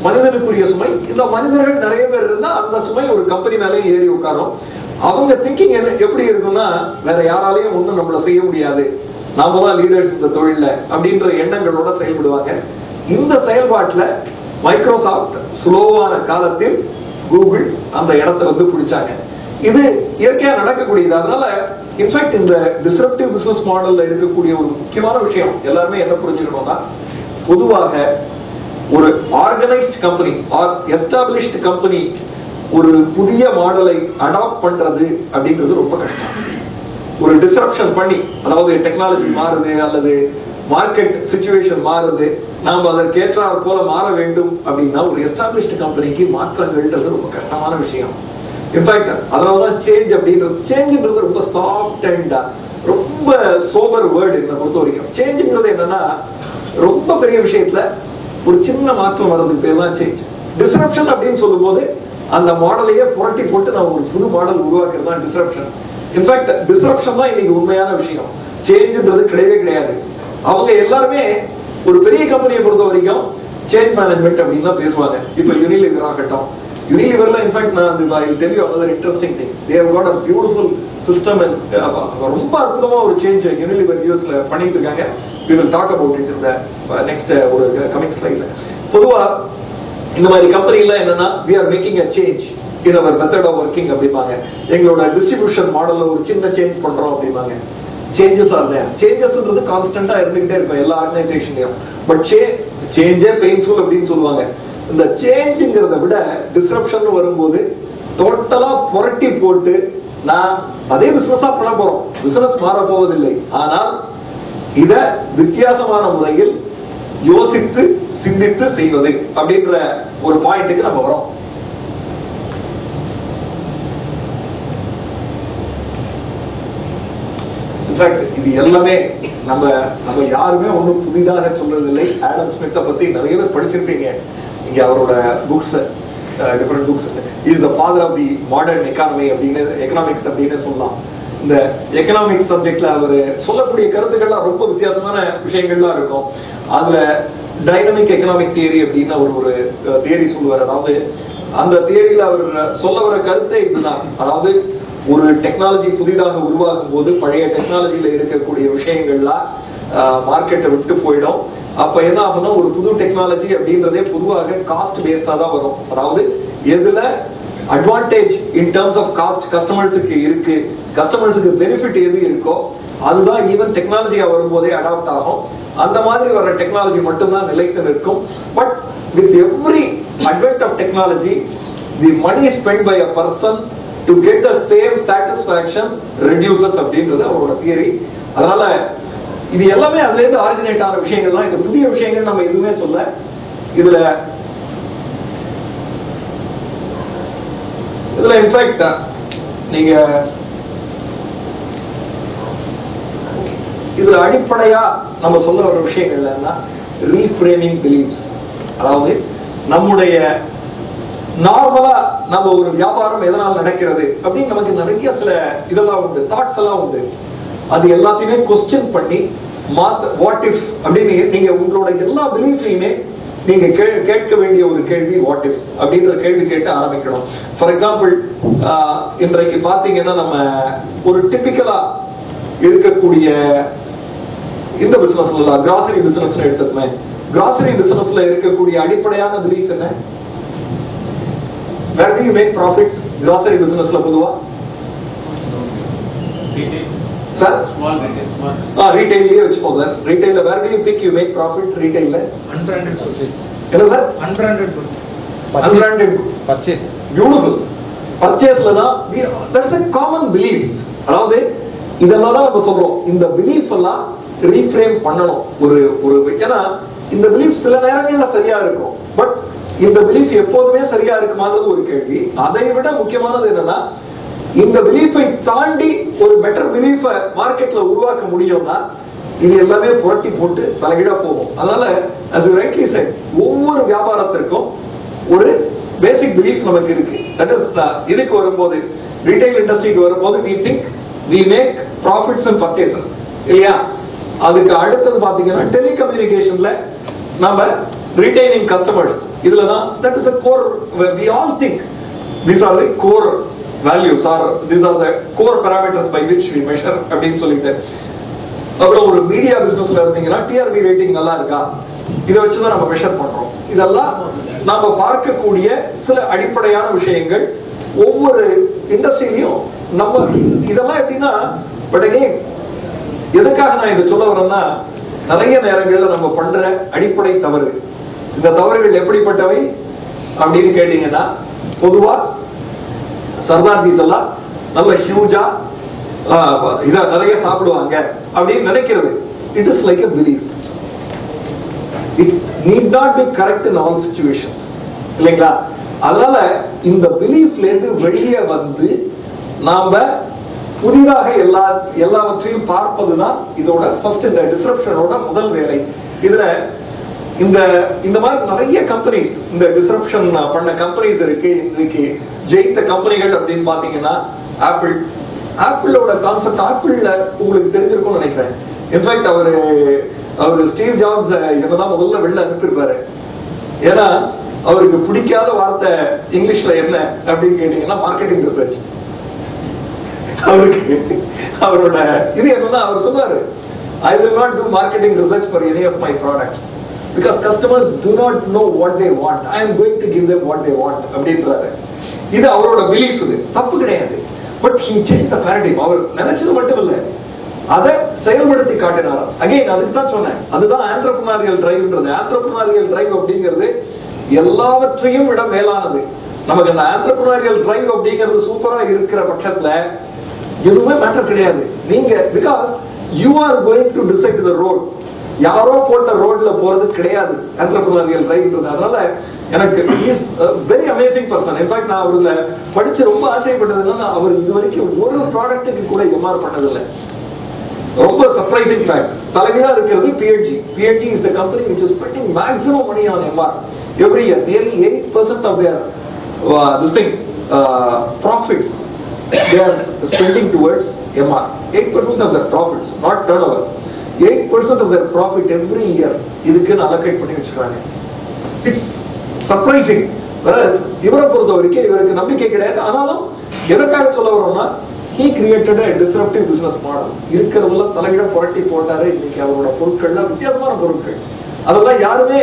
மனிதனுக்குரிய சுமை. இந்த மனிதர்கள் நிறைய பேர் இருந்தா அந்த சுமை ஒரு கம்பெனி மேலேயும் ஏறி உட்காரும். அவங்க திங்கிங் எப்படி இருக்கும்னா, வேற யாராலையும் ஒண்ணும் நம்மள செய்ய முடியாது, நாம தான் லீடர்ஸ் இந்த தொழில அப்படின்ற எண்ணங்களோட செயல்படுவாங்க. இந்த செயல்பாட்டுல மைக்ரோசாஃப்ட் ஸ்லோவான காலத்தில் கூகுள் அந்த இடத்தை பிடிச்சாங்க. இது இயற்கையா நடக்கக்கூடியது. அதனால இன்ஃபேக்ட் இந்த டிஸ்ரப்டிவ் பிசினஸ் மாடல்ல இருக்கக்கூடிய ஒரு முக்கியமான விஷயம் எல்லாருமே என்ன புரிஞ்சுக்கணும்னா, பொதுவாக ஒரு organised company or established company ஒரு புதிய மாடலை அடாப்ட் பண்றது அப்படிங்கிறது ரொம்ப கஷ்டம். ஒரு டிஸ்ரப்ஷன் பண்ணி, அதாவது டெக்னாலஜி மாறுது அல்லது மார்க்கெட் சிச்சுவேஷன் மாறுது, நாம அதற்கேற்றாற் போல மாற வேண்டும் அப்படின்னா ஒரு எஸ்டாப்ளிஷ்ட் கம்பெனிக்கு மாற்றங்கள்ன்றது ரொம்ப கஷ்டமான விஷயம். இன்ஃபேக்ட் அதனாலதான் சேஞ்ச் சேஞ்சுன்றது ரொம்ப சாஃப்ட் அண்ட் ரொம்ப சோபர் வேர்டு என்னை பொறுத்த வரைக்கும். சேஞ்சுங்கிறது என்னன்னா ரொம்ப பெரிய விஷயத்துல ஒரு சின்ன மாற்றம் வர்றதுக்கு பேர் தான் சேஞ்ச். டிஸ்ரப்ஷன் அப்படின்னு சொல்லும் போது அந்த மாடலையே புரட்டி போட்டு நான் ஒரு புது மாடல் உருவாக்குறது தான் டிஸ்ரப்ஷன். இன்ஃபேக்ட் டிஸ்ரப்ஷன் தான் இன்னைக்கு உண்மையான விஷயம். சேஞ்சுன்றது கிடையவே கிடையாது. அவங்க எல்லாருமே ஒரு பெரிய கம்பெனியை பொறுத்த வரைக்கும் சேஞ்ச் மேனேஜ்மெண்ட் அப்படின்னு தான் பேசுவாங்க. இப்ப யூனிலிவர் ஆகட்டும், யூனிலிவர்ல இன்ஃபேக்ட் நான் தெரிய another interesting thing, they have got a beautiful system and ரொம்ப அற்புதமா ஒரு சேஞ்ச் யூனிலிவர் யூஎஸ்ல பண்ணிட்டு இருக்காங்க. we will talk about it in the next ஒரு coming slide. பொதுவா இந்த மாதிரி கம்பெனி எல்லாம் என்னன்னா we are making a change in our method of working அப்படிம்பாங்க. எங்களோட டிஸ்ட்ரிபியூஷன் மாடல்ல ஒரு சின்ன சேஞ்ச் பண்றோம் அப்படிம்பாங்க. சேஞ்சஸ் ஆர் தேர். சேஞ்சஸ்ன்றது கான்ஸ்டன்டா இருந்துகிட்டே இருக்கும் எல்லா ஆர்கனைசேஷன்லயும். பட் சேஞ்சே பெயின்ஃபுல் அப்படின்னு சொல்லுவாங்க. இந்த சேஞ்சுங்கிறத விட டிஸ்ரப்ஷன் வரும்போது டோட்டலா புரட்டி போட்டு நான் அதே பிசினஸா பண்ண போறோம், பிசினஸ் மாற போவதில்லை, ஆனால் இத வித்தியாசமான முறையில் யோசித்து சிந்தித்து செய்வது அப்படின்ற ஒரு பாயிண்ட்டுக்கு நம்ம வரோம். இது எல்லாமே நம்ம யாருமே ஒன்றும் புதிதாக சொல்றதில்லை. ஆடம் ஸ்மித்தை பத்தி நிறைய பேர் படிச்சிருப்பீங்க. இங்க அவரோட books, different books, is the father of the modern economy அப்படின்னு, எக்கனாமிக்ஸ் அப்படின்னு சொல்லலாம். இந்த எக்கனாமிக்ஸ் சப்ஜெக்ட்ல அவர் சொல்லக்கூடிய கருத்துக்கள்லாம் ரொம்ப வித்தியாசமான விஷயங்கள்லாம் இருக்கும். அதுல டைனமிக் எக்கனாமிக் தியரி அப்படின்னு அவர் ஒரு தியரி சொல்லுவார். அதாவது அந்த தியரியில அவர் சொல்ல வர கருத்தை இதுதான். அதாவது ஒரு டெக்னாலஜி புதிதாக உருவாகும் போது பழைய டெக்னாலஜியில இருக்கக்கூடிய விஷயங்கள்லாம் மார்க்கெட்டை விட்டு போயிடும். அப்ப என்ன ஆகும்னா ஒரு புது டெக்னாலஜி அப்படின்றதே பொதுவாக காஸ்ட் பேஸ்டா தான் வரும். அதாவது எதுல advantage in terms of cost கஸ்டமர்ஸுக்கு இருக்கு, கஸ்டமர்ஸுக்கு பெனிஃபிட் எது இருக்கோ அதுதான் ஈவன் டெக்னாலஜியா வரும்போதே அடாப்ட் ஆகும். அந்த மாதிரி வர டெக்னாலஜி மட்டும்தான் நிலைத்து நிற்கும். But with every advent of technology the money spend by a person to get the same satisfaction reduces அப்படின்றது அவரோட தியரி. அதனால இது எல்லாமே அதுல இருந்து ஆரிஜினேட் ஆன விஷயங்கள் தான். இது புதிய விஷயங்கள் நம்ம எதுவுமே சொல்ல. இதுல இன்ஃபேக்ட் நீங்க இதுல அடிப்படையா நம்ம சொல்ல வர விஷயங்கள் என்னன்னா ரீஃப்ரேமிங் பிலீஃப்ஸ். அதாவது நம்முடைய நார்மலா நம்ம ஒரு வியாபாரம் எதனால் நடக்கிறது அப்படின்னு நமக்கு நிறைய சில இதெல்லாம் உண்டு, தாட்ஸ் எல்லாம் உண்டு. அது எல்லாத்தையுமே கொஸ்டின் பண்ணி வாட் இஃப் அப்படின்னு நீங்க உங்களோட எல்லா பிலீஃபையுமே நீங்க கேட்க வேண்டிய ஒரு கேள்வி வாட் இஃப் அப்படின்ற கேள்வி கேட்டு ஆரம்பிக்கணும். ஃபார் எக்ஸாம்பிள் இன்றைக்கு பாத்தீங்கன்னா நம்ம ஒரு டிபிக்கலா இருக்கக்கூடிய இந்த பிசினஸ்ல கிராசரி பிசினஸ் எடுத்துக்கமே, கிராசரி பிசினஸ்ல இருக்கக்கூடிய அடிப்படையான பிலீஃப் என்ன? Where do you make profit? Grocery business la பொதுவா sir small retail retail liye வெச்சுப்போம் சார். retail where do you think you make profit? retail la unbranded purchase என்ன sir? unbranded purchase beautiful purchase la that's a common belief. அதாவது இதெல்லாம் நம்ம சொல்றோம். இந்த belief எல்லாம் ரீஃப்ரேம் பண்ணணும். ஒரு ஏன்னா இந்த பிலீஃப் சில நேரங்கள்ல சரியா இருக்கும், பட் இந்த பிலீஃப் எப்போதுமே சரியா இருக்குமானது ஒரு கேள்வி. அதை விட முக்கியமானது என்னன்னா இந்த பிலீஃபை தாண்டி ஒரு பெட்டர் பிலீஃப மார்க்கெட்ல உருவாக்க முடியும்னா இது எல்லாமே புரட்டி போட்டு தலைகீழா போகும். அதனால as you rightly said, ஒவ்வொரு வியாபாரத்திற்கும் ஒரு பேசிக் பிலீஃப் நமக்கு இருக்கு. தட் இஸ் இதுக்கு வரும்போது ரீட்டைல் இண்டஸ்ட்ரிக்கு வரும்போது we think we make profits and purchases இல்லையா? அதுக்கு அடுத்தது பாத்தீங்கன்னா டெலிகம்யூனிகேஷன்ல நம்ம retaining customers இதுலதான் that is a core. We all think these are the core values or these are the core parameters by which we measure அப்படின்னு சொல்லிட்டு. அப்புறம் ஒரு மீடியா பிசினஸ்ல இருந்தீங்கன்னா டிஆர்பி ரேட்டிங் நல்லா இருக்கா, இதை வச்சுதான் நம்ம மெஷர் பண்றோம். இதெல்லாம் நாம பார்க்கக்கூடிய சில அடிப்படையான விஷயங்கள். ஒவ்வொரு இண்டஸ்ட்ரியிலையும் நம்ம இதெல்லாம் எப்படின்னா, பட் அகைன் எதுக்காக நான் இதை சொல்ல வரேன்னா, நிறைய நேரங்கள்ல நம்ம பண்ற அடிப்படை தவறு. இந்த தவறுகள் எப்படிப்பட்டவை அப்படின்னு கேட்டீங்கன்னா, பொதுவா சர்தார்ஜிஸ் எல்லாம் நல்ல ஹியூஜா இத நிறைய சாப்பிடுவாங்க அப்படின்னு நினைக்கிறது. It is like a belief. It need not be correct in all situations இல்லைங்களா? அதனால இந்த பிலீஃப்ல இருந்து வெளியே வந்து நாம புதிதாக எல்லாவற்றையும் பார்ப்பதுதான் இதோட ஃபர்ஸ்ட் இந்த டிஸ்ரப்ஷனோட முதல் வேலை. இதுல இந்த மாதிரி நிறைய கம்பெனிஸ், இந்த டிஸ்ரப்ஷன் பண்ண கம்பெனிஸ் இருக்கு. இன்னைக்கு ஜெயித்த கம்பெனிகள் அப்படின்னு பாத்தீங்கன்னா ஆப்பிளோட கான்செப்ட். ஆப்பிள்ல உங்களுக்கு தெரிஞ்சிருக்கும்னு நினைக்கிறேன். இன்ஃபேக்ட் அவரு ஸ்டீவ் ஜாப்ஸ் என்னதான் முதல்ல வெளில அனுப்பியிருப்பாரு. ஏன்னா அவருக்கு பிடிக்காத வார்த்தை இங்கிலீஷ்ல என்ன அப்படின்னு கேட்டீங்கன்னா மார்க்கெட்டிங் ரிசர்ச். அவருக்கு அவரோட இது என்னன்னா அவர் சொல்றாரு, I will not do marketing research for any of my products because customers do not know what they want. I am going to give them what they want அப்படின்றாரு. இது அவரோட பிலீஃப், இது தப்பு கிடையாது. But he changed the paradigm. அவர் நினைச்சது மட்டும் இல்ல, அதை செயல்படுத்தி காட்டினார். அகைன் அதுக்கு தான் சொன்னேன், அதுதான் ஆண்டர்பிரினியரியல் டிரைவ்ன்றது. ஆண்டர்பிரினியரியல் டிரைவ் அப்படிங்கிறது எல்லாவற்றையும் விட மேலானது. நமக்கு அந்த ஆண்டர்பிரினியரியல் டிரைவ் அப்படிங்கிறது சூப்பரா இருக்கிற பட்சத்துல எதுவுமே மேட்டர் கிடையாது. நீங்க because you are going to decide the road. யாரோ போட்ட ரோட்ல போறது கிடையாது என்டர்பிரினியரியல் டிரைவ்ன்றது. அதனால எனக்கு is very amazing person. In fact நான் அவர்ல படிச்சு ரொம்ப ஆசைப்பட்டதுன்னா, அவர் இது வரைக்கும் ஒரு ப்ராடக்ட்டுக்கு கூட எம்ஆர் பண்ணதில்லை. ரொம்ப சர்ப்ரைசிங் ஃபேக்ட். தலைமையா இருக்கிறது PNG. PNG is the company which is spending maximum money on MR every year. Nearly 8% of their this thing profits they are spending towards MR. 8% of their profits, not turnover. 8% of their profit every year இதுக்கு allocate பண்ணி வச்சிருக்காங்க. It's surprising. இவரை பொறுத்த வரைக்கும் இவருக்கு நம்பிக்கை கிடையாது. ஆனாலும் எதற்காக சொல்ல வரோம்னா, he created a disruptive business model. இருக்கிறதெல்லாம் தலையிட புரட்டி போட்டாரு. இன்னைக்கு அவரோட பொருட்கள்ல வித்தியாசமான பொருட்கள், அதெல்லாம் யாருமே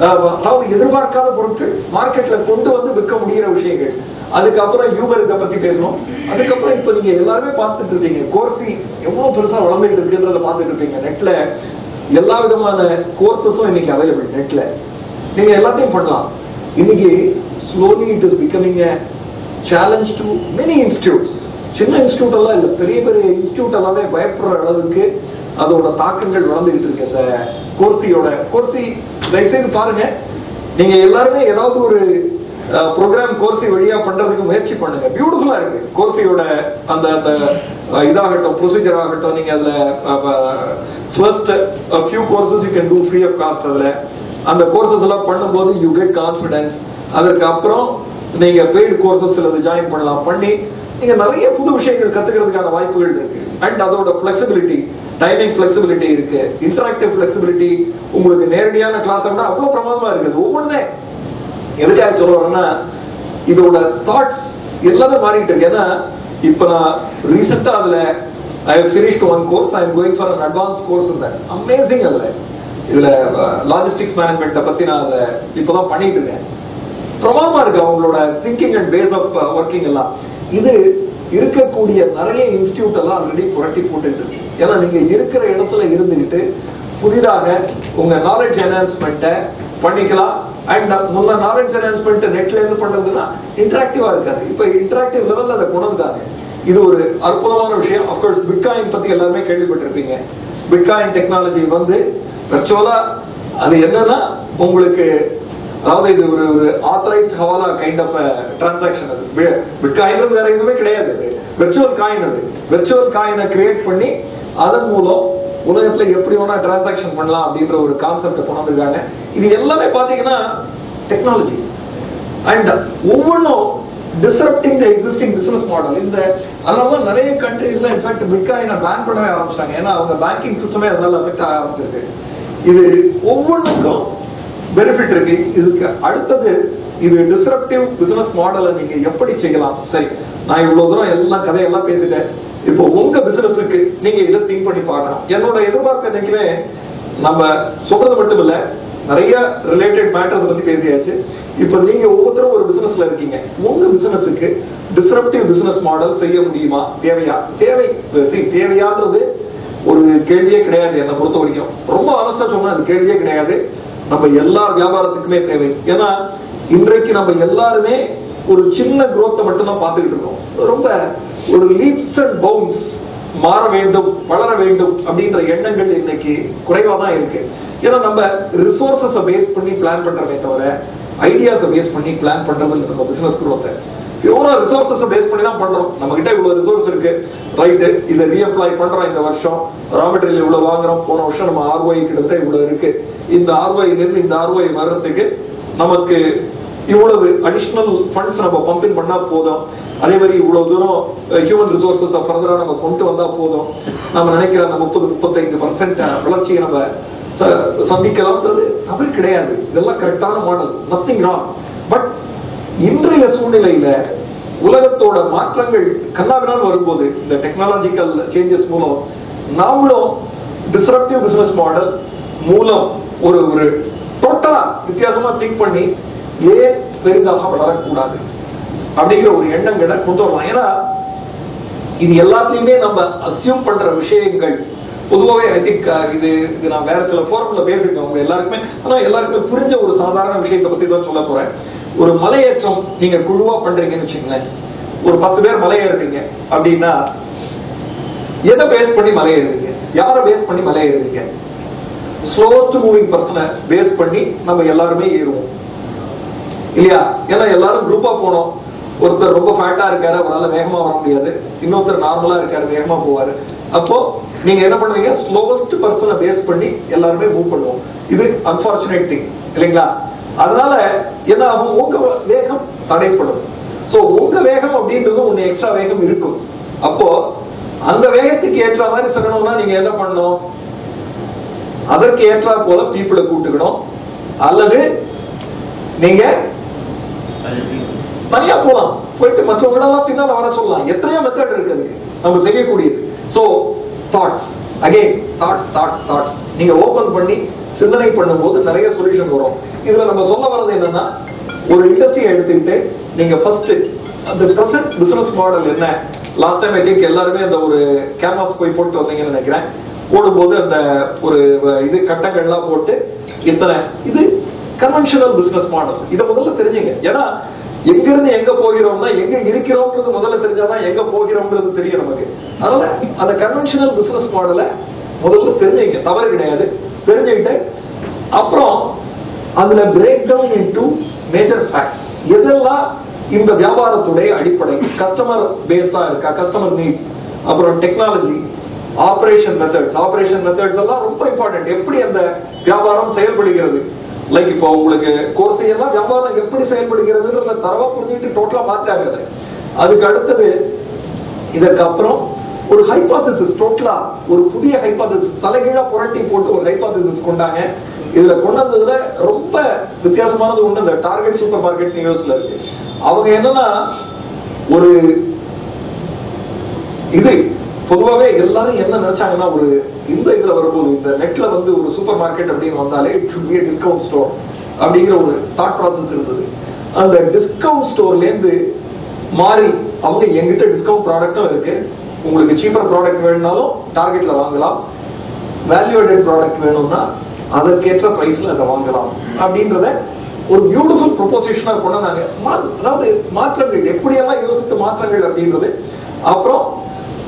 அதாவது எதிர்பார்க்காத பொருட்கள் மார்க்கெட்ல கொண்டு வந்து விற்க முடிகிற விஷயங்கள். அதுக்கப்புறம் யூபர் இதை பத்தி பேசணும். அதுக்கப்புறம் இப்ப நீங்க எல்லாருமே பார்த்துட்டு இருக்கீங்க, கோர்சி எவ்வளவு பெருசா வளர்ந்துட்டு இருக்குன்றத பார்த்துட்டு இருப்பீங்க. நெட்ல எல்லா விதமான கோர்சஸும் இன்னைக்கு அவைலபிள். நெட்ல நீங்க எல்லாத்தையும் பண்ணலாம். இன்னைக்கு slowly it is becoming a challenge to many institutes. சின்ன இன்ஸ்டியூட் எல்லாம் இல்ல, பெரிய பெரிய இன்ஸ்டியூட் எல்லாமே பயப்படுற அளவுக்கு அதோட தாக்கங்கள் வளர்ந்துகிட்டு இருக்கு. இந்த கோர்சி தயவுசெய்து பாருங்க. நீங்க எல்லாருமே ஏதாவது ஒரு ப்ரோக்ராம் கோர்சி வழியா பண்றதுக்கு முயற்சி பண்ணுங்க. பியூட்டிஃபுல்லா இருக்கு கோர்சியோட அந்த இதாகட்டும், ப்ரொசீஜர் ஆகட்டும். நீங்க அதுல first few courses you can do free of cost. அதுல அந்த கோர்சஸ் எல்லாம் பண்ணும்போது யூ கெட் கான்ஃபிடன்ஸ். அதற்கு அப்புறம் நீங்க பெய்டு கோர்சஸ் சிலது ஜாயின் பண்ணலாம். பண்ணி நீங்க நிறைய புது விஷயங்கள் கத்துக்கிறதுக்கான வாய்ப்புகள் இருக்கு. அண்ட் அதோட பிளெக்சிபிலிட்டி, டைமிங் பிளெக்சிபிலிட்டி இருக்கு, இன்டராக்டிவ் பிளெக்சிபிலிட்டி உங்களுக்கு நேரடியான கிளாஸ் விட அவ்வளவு பிரமாதமா இருக்குது. ஒவ்வொன்றே எதுக்காக சொல்றேன்னா, இதோட தாட்ஸ் எல்லாமே மாறிட்டு இருக்கு. ஏன்னா இப்ப நான் ரீசெண்டா அதுல I have finished one course. I am going for an advanced course in that. Amazing. இதுல லாஜிஸ்டிக்ஸ் மேனேஜ்மெண்ட் பத்தி நான் அதை இப்பதான் பண்ணிட்டு இருக்கேன். பிரமாதமா இருக்கு அவங்களோட thinking and pace of working எல்லாம். இது இருக்கக்கூடிய நிறைய இன்ஸ்டிடியூட் எல்லாம் ஆல்ரெடி புரட்டி போட்டுட்டு இருக்கு. ஏன்னா நீங்க இருக்கிற இடத்துல இருந்துகிட்டு புதிதாக உங்க நாலேஜ் என்ஹான்ஸ்மெண்ட்டை பண்ணிக்கலாம். அண்ட் முன்ன நாலேஜ் என்ஹான்ஸ்மெண்ட் நெட்ல இருந்து பண்றதுன்னா இன்டராக்டிவா இருக்காது. இப்ப இன்டராக்டிவ் லெவல்ல அதை கொண்டாங்க. இது ஒரு அற்புதமான விஷயம். அப்கோர்ஸ் பிட்காயின் பத்தி எல்லாருமே கேள்விப்பட்டிருப்பீங்க. பிட்காயின் டெக்னாலஜி வந்து வெர்ச்சுவலா அது என்னன்னா உங்களுக்கு, அதாவது இது ஒரு authorised hawala kind of transaction. அது பிட்காயின் வேற எதுவுமே கிடையாது. Virtual coin. அது வெர்ச்சுவல் காயினை கிரியேட் பண்ணி அதன் மூலம் உலகத்துல எப்படி வேணா டிரான்சாக்ஷன் பண்ணலாம் அப்படின்ற ஒரு கான்செப்டை கொண்டு வந்திருக்காங்க. இது எல்லாமே பாத்தீங்கன்னா டெக்னாலஜி அண்ட் ஒவ்வொன்றும் disrupting the existing business model. இந்த அதனால நிறைய கண்ட்ரீஸ்ல இன்ஃபேக்ட் பிட்காயினை பேன் பண்ணவே ஆரம்பிச்சாங்க. ஏன்னா அவங்க பேங்கிங் சிஸ்டமே அதனால அஃபெக்ட் ஆக ஆரம்பிச்சிருக்கு. இது ஒவ்வொன்றுக்கும் பெனிஃபிட் இருக்கு. இதுக்கு அடுத்தது இது டிஸ்ரப்டிவ் பிசினஸ் மாடலை நீங்க எப்படி செய்யலாம். சரி, நான் இவ்வளவு தூரம் எல்லாம் கதையெல்லாம் பேசிட்டேன். இப்போ உங்க பிசினஸுக்கு நீங்க இதை திங்க் பண்ணி பார்க்கணும். என்னோட எதிர்பார்ப்பு என்னைக்குமே நம்ம சொல்றது மட்டும் இல்ல, நிறைய ரிலேட்டட் மேட்டர்ஸ் பத்தி பேசியாச்சு. இப்ப நீங்க ஒவ்வொருத்தரும் ஒரு பிசினஸ்ல இருக்கீங்க. உங்க பிசினஸுக்கு டிஸ்ரப்டிவ் பிசினஸ் மாடல் செய்ய முடியுமா? தேவையான்றது ஒரு கேள்வியே கிடையாது. என்னை பொறுத்த வரைக்கும் ரொம்ப ஆனஸ்டா சொன்னா அது கேள்வியே கிடையாது. நம்ம எல்லா வியாபாரத்துக்குமே தேவை. ஏன்னா இன்றைக்கு நம்ம எல்லாருமே ஒரு சின்ன growth மட்டும் தான் பார்த்துக்கிட்டு இருக்கோம். ரொம்ப ஒரு லீப்ஸ் அண்ட் பவுன்ஸ் மாற வேண்டும், வளர வேண்டும் அப்படின்ற எண்ணங்கள் இன்னைக்கு குறைவா தான் இருக்கு. ஏன்னா நம்ம ரிசோர்சஸை பேஸ் பண்ணி பிளான் பண்றமே தவிர ஐடியாஸை பேஸ் பண்ணி பிளான் பண்றது நம்ம பிசினஸ் growth. பியூரா ரிசோர்சஸை பேஸ் பண்ணி தான் பண்றோம். நம்ம கிட்ட இவ்வளவு ரிசோர்ஸ் இருக்கு, ரைட்டு, இதை ரீஅப்ளாய் பண்றோம். இந்த வருஷம் ரா மெட்டீரியல் இவ்வளவு வாங்குறோம், போன வருஷம் நம்ம ROI கிட்டத்தட்ட இவ்வளவு இருக்கு. இந்த ROI இருந்து இந்த ROI வர்றதுக்கு நமக்கு இவ்வளவு அடிஷனல் ஃபண்ட்ஸ் நம்ம பம்பிங் பண்ணா போதும். அதே மாதிரி இவ்வளவு தூரம் ஹியூமன் ரிசோர்சஸ் ஃபர்தரா நம்ம கொண்டு வந்தா போதும். நம்ம நினைக்கிற அந்த 30-35% வளர்ச்சியை நம்ம சந்திக்கலாம்ன்றது தவறு கிடையாது. இதெல்லாம் கரெக்டான மாடல், நத்திங் ராங். பட் இன்றைய சூழ்நிலையில உலகத்தோட மாற்றங்கள் கண்ணாவினால் வரும்போது இந்த டெக்னாலஜிக்கல் சேஞ்சஸ் மூலம் நாமளும் டிஸ்ரப்டிவ் பிசினஸ் மாடல் மூலம் ஒரு ஒரு டோட்டலா வித்தியாசமா திங்க் பண்ணி ஏன் பெரிதாக வளரக்கூடாது அப்படிங்கிற ஒரு எண்ணங்களை கொண்டு வரலாம். ஏன்னா இது எல்லாத்தையுமே நம்ம அசியூம் பண்ற விஷயங்கள் பொதுவாகவே ஐ திங்க் இது நான் வேற சில ஃபோரம்ல பேசிருக்கேன் உங்க எல்லாருக்குமே. ஆனா எல்லாருக்குமே புரிஞ்ச ஒரு சாதாரண விஷயத்தை பத்தி தான் சொல்ல போறேன். ஒரு மலையேற்றம் நீங்க குழுவா பண்றீங்கன்னு வச்சுங்களேன், ஒரு 10 பேர் மலையேறுறீங்க அப்படின்னா எதை பேஸ் பண்ணி மலையேறுவீங்க? யாரை பேஸ் பண்ணி மலையேறுவீங்க? ஸ்லோவஸ்ட் மூவிங் பர்சனை பேஸ் பண்ணி நம்ம எல்லாருமே ஏறுவோம் இல்லையா? ஏன்னா எல்லாரும் குரூப்பா போனோம். ஒருத்தர் ரொம்ப ஃபேட்டா இருக்காரு, அவரால வேகமா வர முடியாது. இன்னொருத்தர் நார்மலா இருக்காரு, வேகமா போவாரு. அப்போ நீங்க என்ன பண்ணுவீங்க? ஸ்லோவஸ்ட் பர்சனை பேஸ் பண்ணி எல்லாருமே மூவ் பண்ணுவோம். இது அன்பார்ச்சுனேட் திங் இல்லைங்களா? அதனால என்ன ஆகும்? உங்க வேகம் தடைப்படும். சோ உங்க வேகம் அப்படின்றது ஒண்ணு எக்ஸ்ட்ரா வேகம் இருக்கும். அப்போ அந்த வேகத்துக்கு ஏற்ற மாதிரி சொல்லணும்னா நீங்க என்ன பண்ணணும்? அதற்கு ஏற்றா போல பீப்புளை கூட்டுக்கணும், அல்லது நீங்க தனியா போலாம், போயிட்டு மற்றவங்களெல்லாம் பின்னால வர சொல்லலாம். எத்தனையோ மெத்தட் இருக்கு அதுக்கு நம்ம செய்யக்கூடியது. சோ தாட்ஸ் அகைன் தாட்ஸ் நீங்க ஓபன் பண்ணி சிந்தனை பண்ணும்போது நிறைய சொல்யூஷன் வரும். இதுல நம்ம சொல்ல வர்றது என்னன்னா, ஒரு இண்டஸ்ட்ரியை எடுத்துக்கிட்டு நீங்க ஃபர்ஸ்ட் அந்த பிரசன்ட் பிசினஸ் மாடல் என்ன? லாஸ்ட் டைம் ஐ திங்க் எல்லாருமே அந்த ஒரு கேன்வாஸ் போய் போட்டு வந்தீங்கன்னு நினைக்கிறேன். போடும்போது அந்த ஒரு இது கட்டங்கள்லாம் போட்டு இத்தனை இது கன்வென்ஷனல் பிசினஸ் மாடல். இதை முதல்ல தெரிஞ்சுங்க. ஏன்னா எங்க இருந்து எங்க போகிறோம்னா எங்க இருக்கிறோம்ன்றது முதல்ல தெரிஞ்சாதான் எங்க போகிறோம்ன்றது தெரியும் நமக்கு. அதனால அந்த கன்வென்ஷனல் பிசினஸ் மாடலை முதல்ல தெரிஞ்சுங்க, தவறு கிடையாது. தெரிஞ்சுக்கிட்டு அப்புறம் அதுல break down into major facts. எதெல்லாம் இந்த வியாபாரத்துடைய அடிப்படை? கஸ்டமர் பேஸ்டா இருக்கா? கஸ்டமர் நீட்ஸ், அப்புறம் டெக்னாலஜி, ஆபரேஷன் மெத்தட்ஸ் எல்லாம் ரொம்ப இம்பார்ட்டன்ட். எப்படி அந்த வியாபாரம் செயல்படுகிறது? லைக் இப்போ உங்களுக்கு கோர்ஸ் எல்லாம் வியாபாரம் எப்படி செயல்படுகிறதுன்ற தரவா புரிஞ்சுட்டு டோட்டலா மாத்தாங்க. அதுக்கு அடுத்தது இதற்கு அப்புறம் ஒரு ஹைபோதசிஸ், டோட்டலா ஒரு புதிய ஹைபோதசிஸ் தலைகீழா புரட்டி போட்டு ஒரு ஹைபோதசிஸ் கொண்டாங்க. இதுல கொண்டு வந்ததுல ரொம்ப வித்தியாசமானது ஒண்ணு இந்த டார்கெட் சூப்பர் மார்க்கெட் நியூஸ்ல இருக்கு. அவங்க என்னன்னா ஒரு இது பொதுவாகவே எல்லாரும் என்ன நினைச்சாங்கன்னா, ஒரு இந்த இதுல வரும்போது இந்த நெட்ல வந்து ஒரு சூப்பர் மார்க்கெட் அப்படின்னு வந்தாலே it should be a discount store அப்படிங்கிற ஒரு தாட் ப்ராசஸ் இருந்தது. அந்த டிஸ்கவுண்ட் ஸ்டோர்ல இருந்து மாறி அவங்க எங்கிட்ட டிஸ்கவுண்ட் ப்ராடக்டும் இருக்கு, உங்களுக்கு சீப்பர் ப்ராடக்ட் வேணும்னாலும் டார்கெட்ல வாங்கலாம், வேல்யூடட் ப்ராடக்ட் வேணும்னா அதற்கேற்ற பிரைஸ்ல அதை வாங்கலாம் அப்படின்றத ஒரு பியூட்டிஃபுல் ப்ரொபோசிஷனா கொண்டாங்க. அதாவது மாற்றங்கள் எப்படியெல்லாம் யோசித்த மாற்றங்கள் அப்படின்றது. அப்புறம்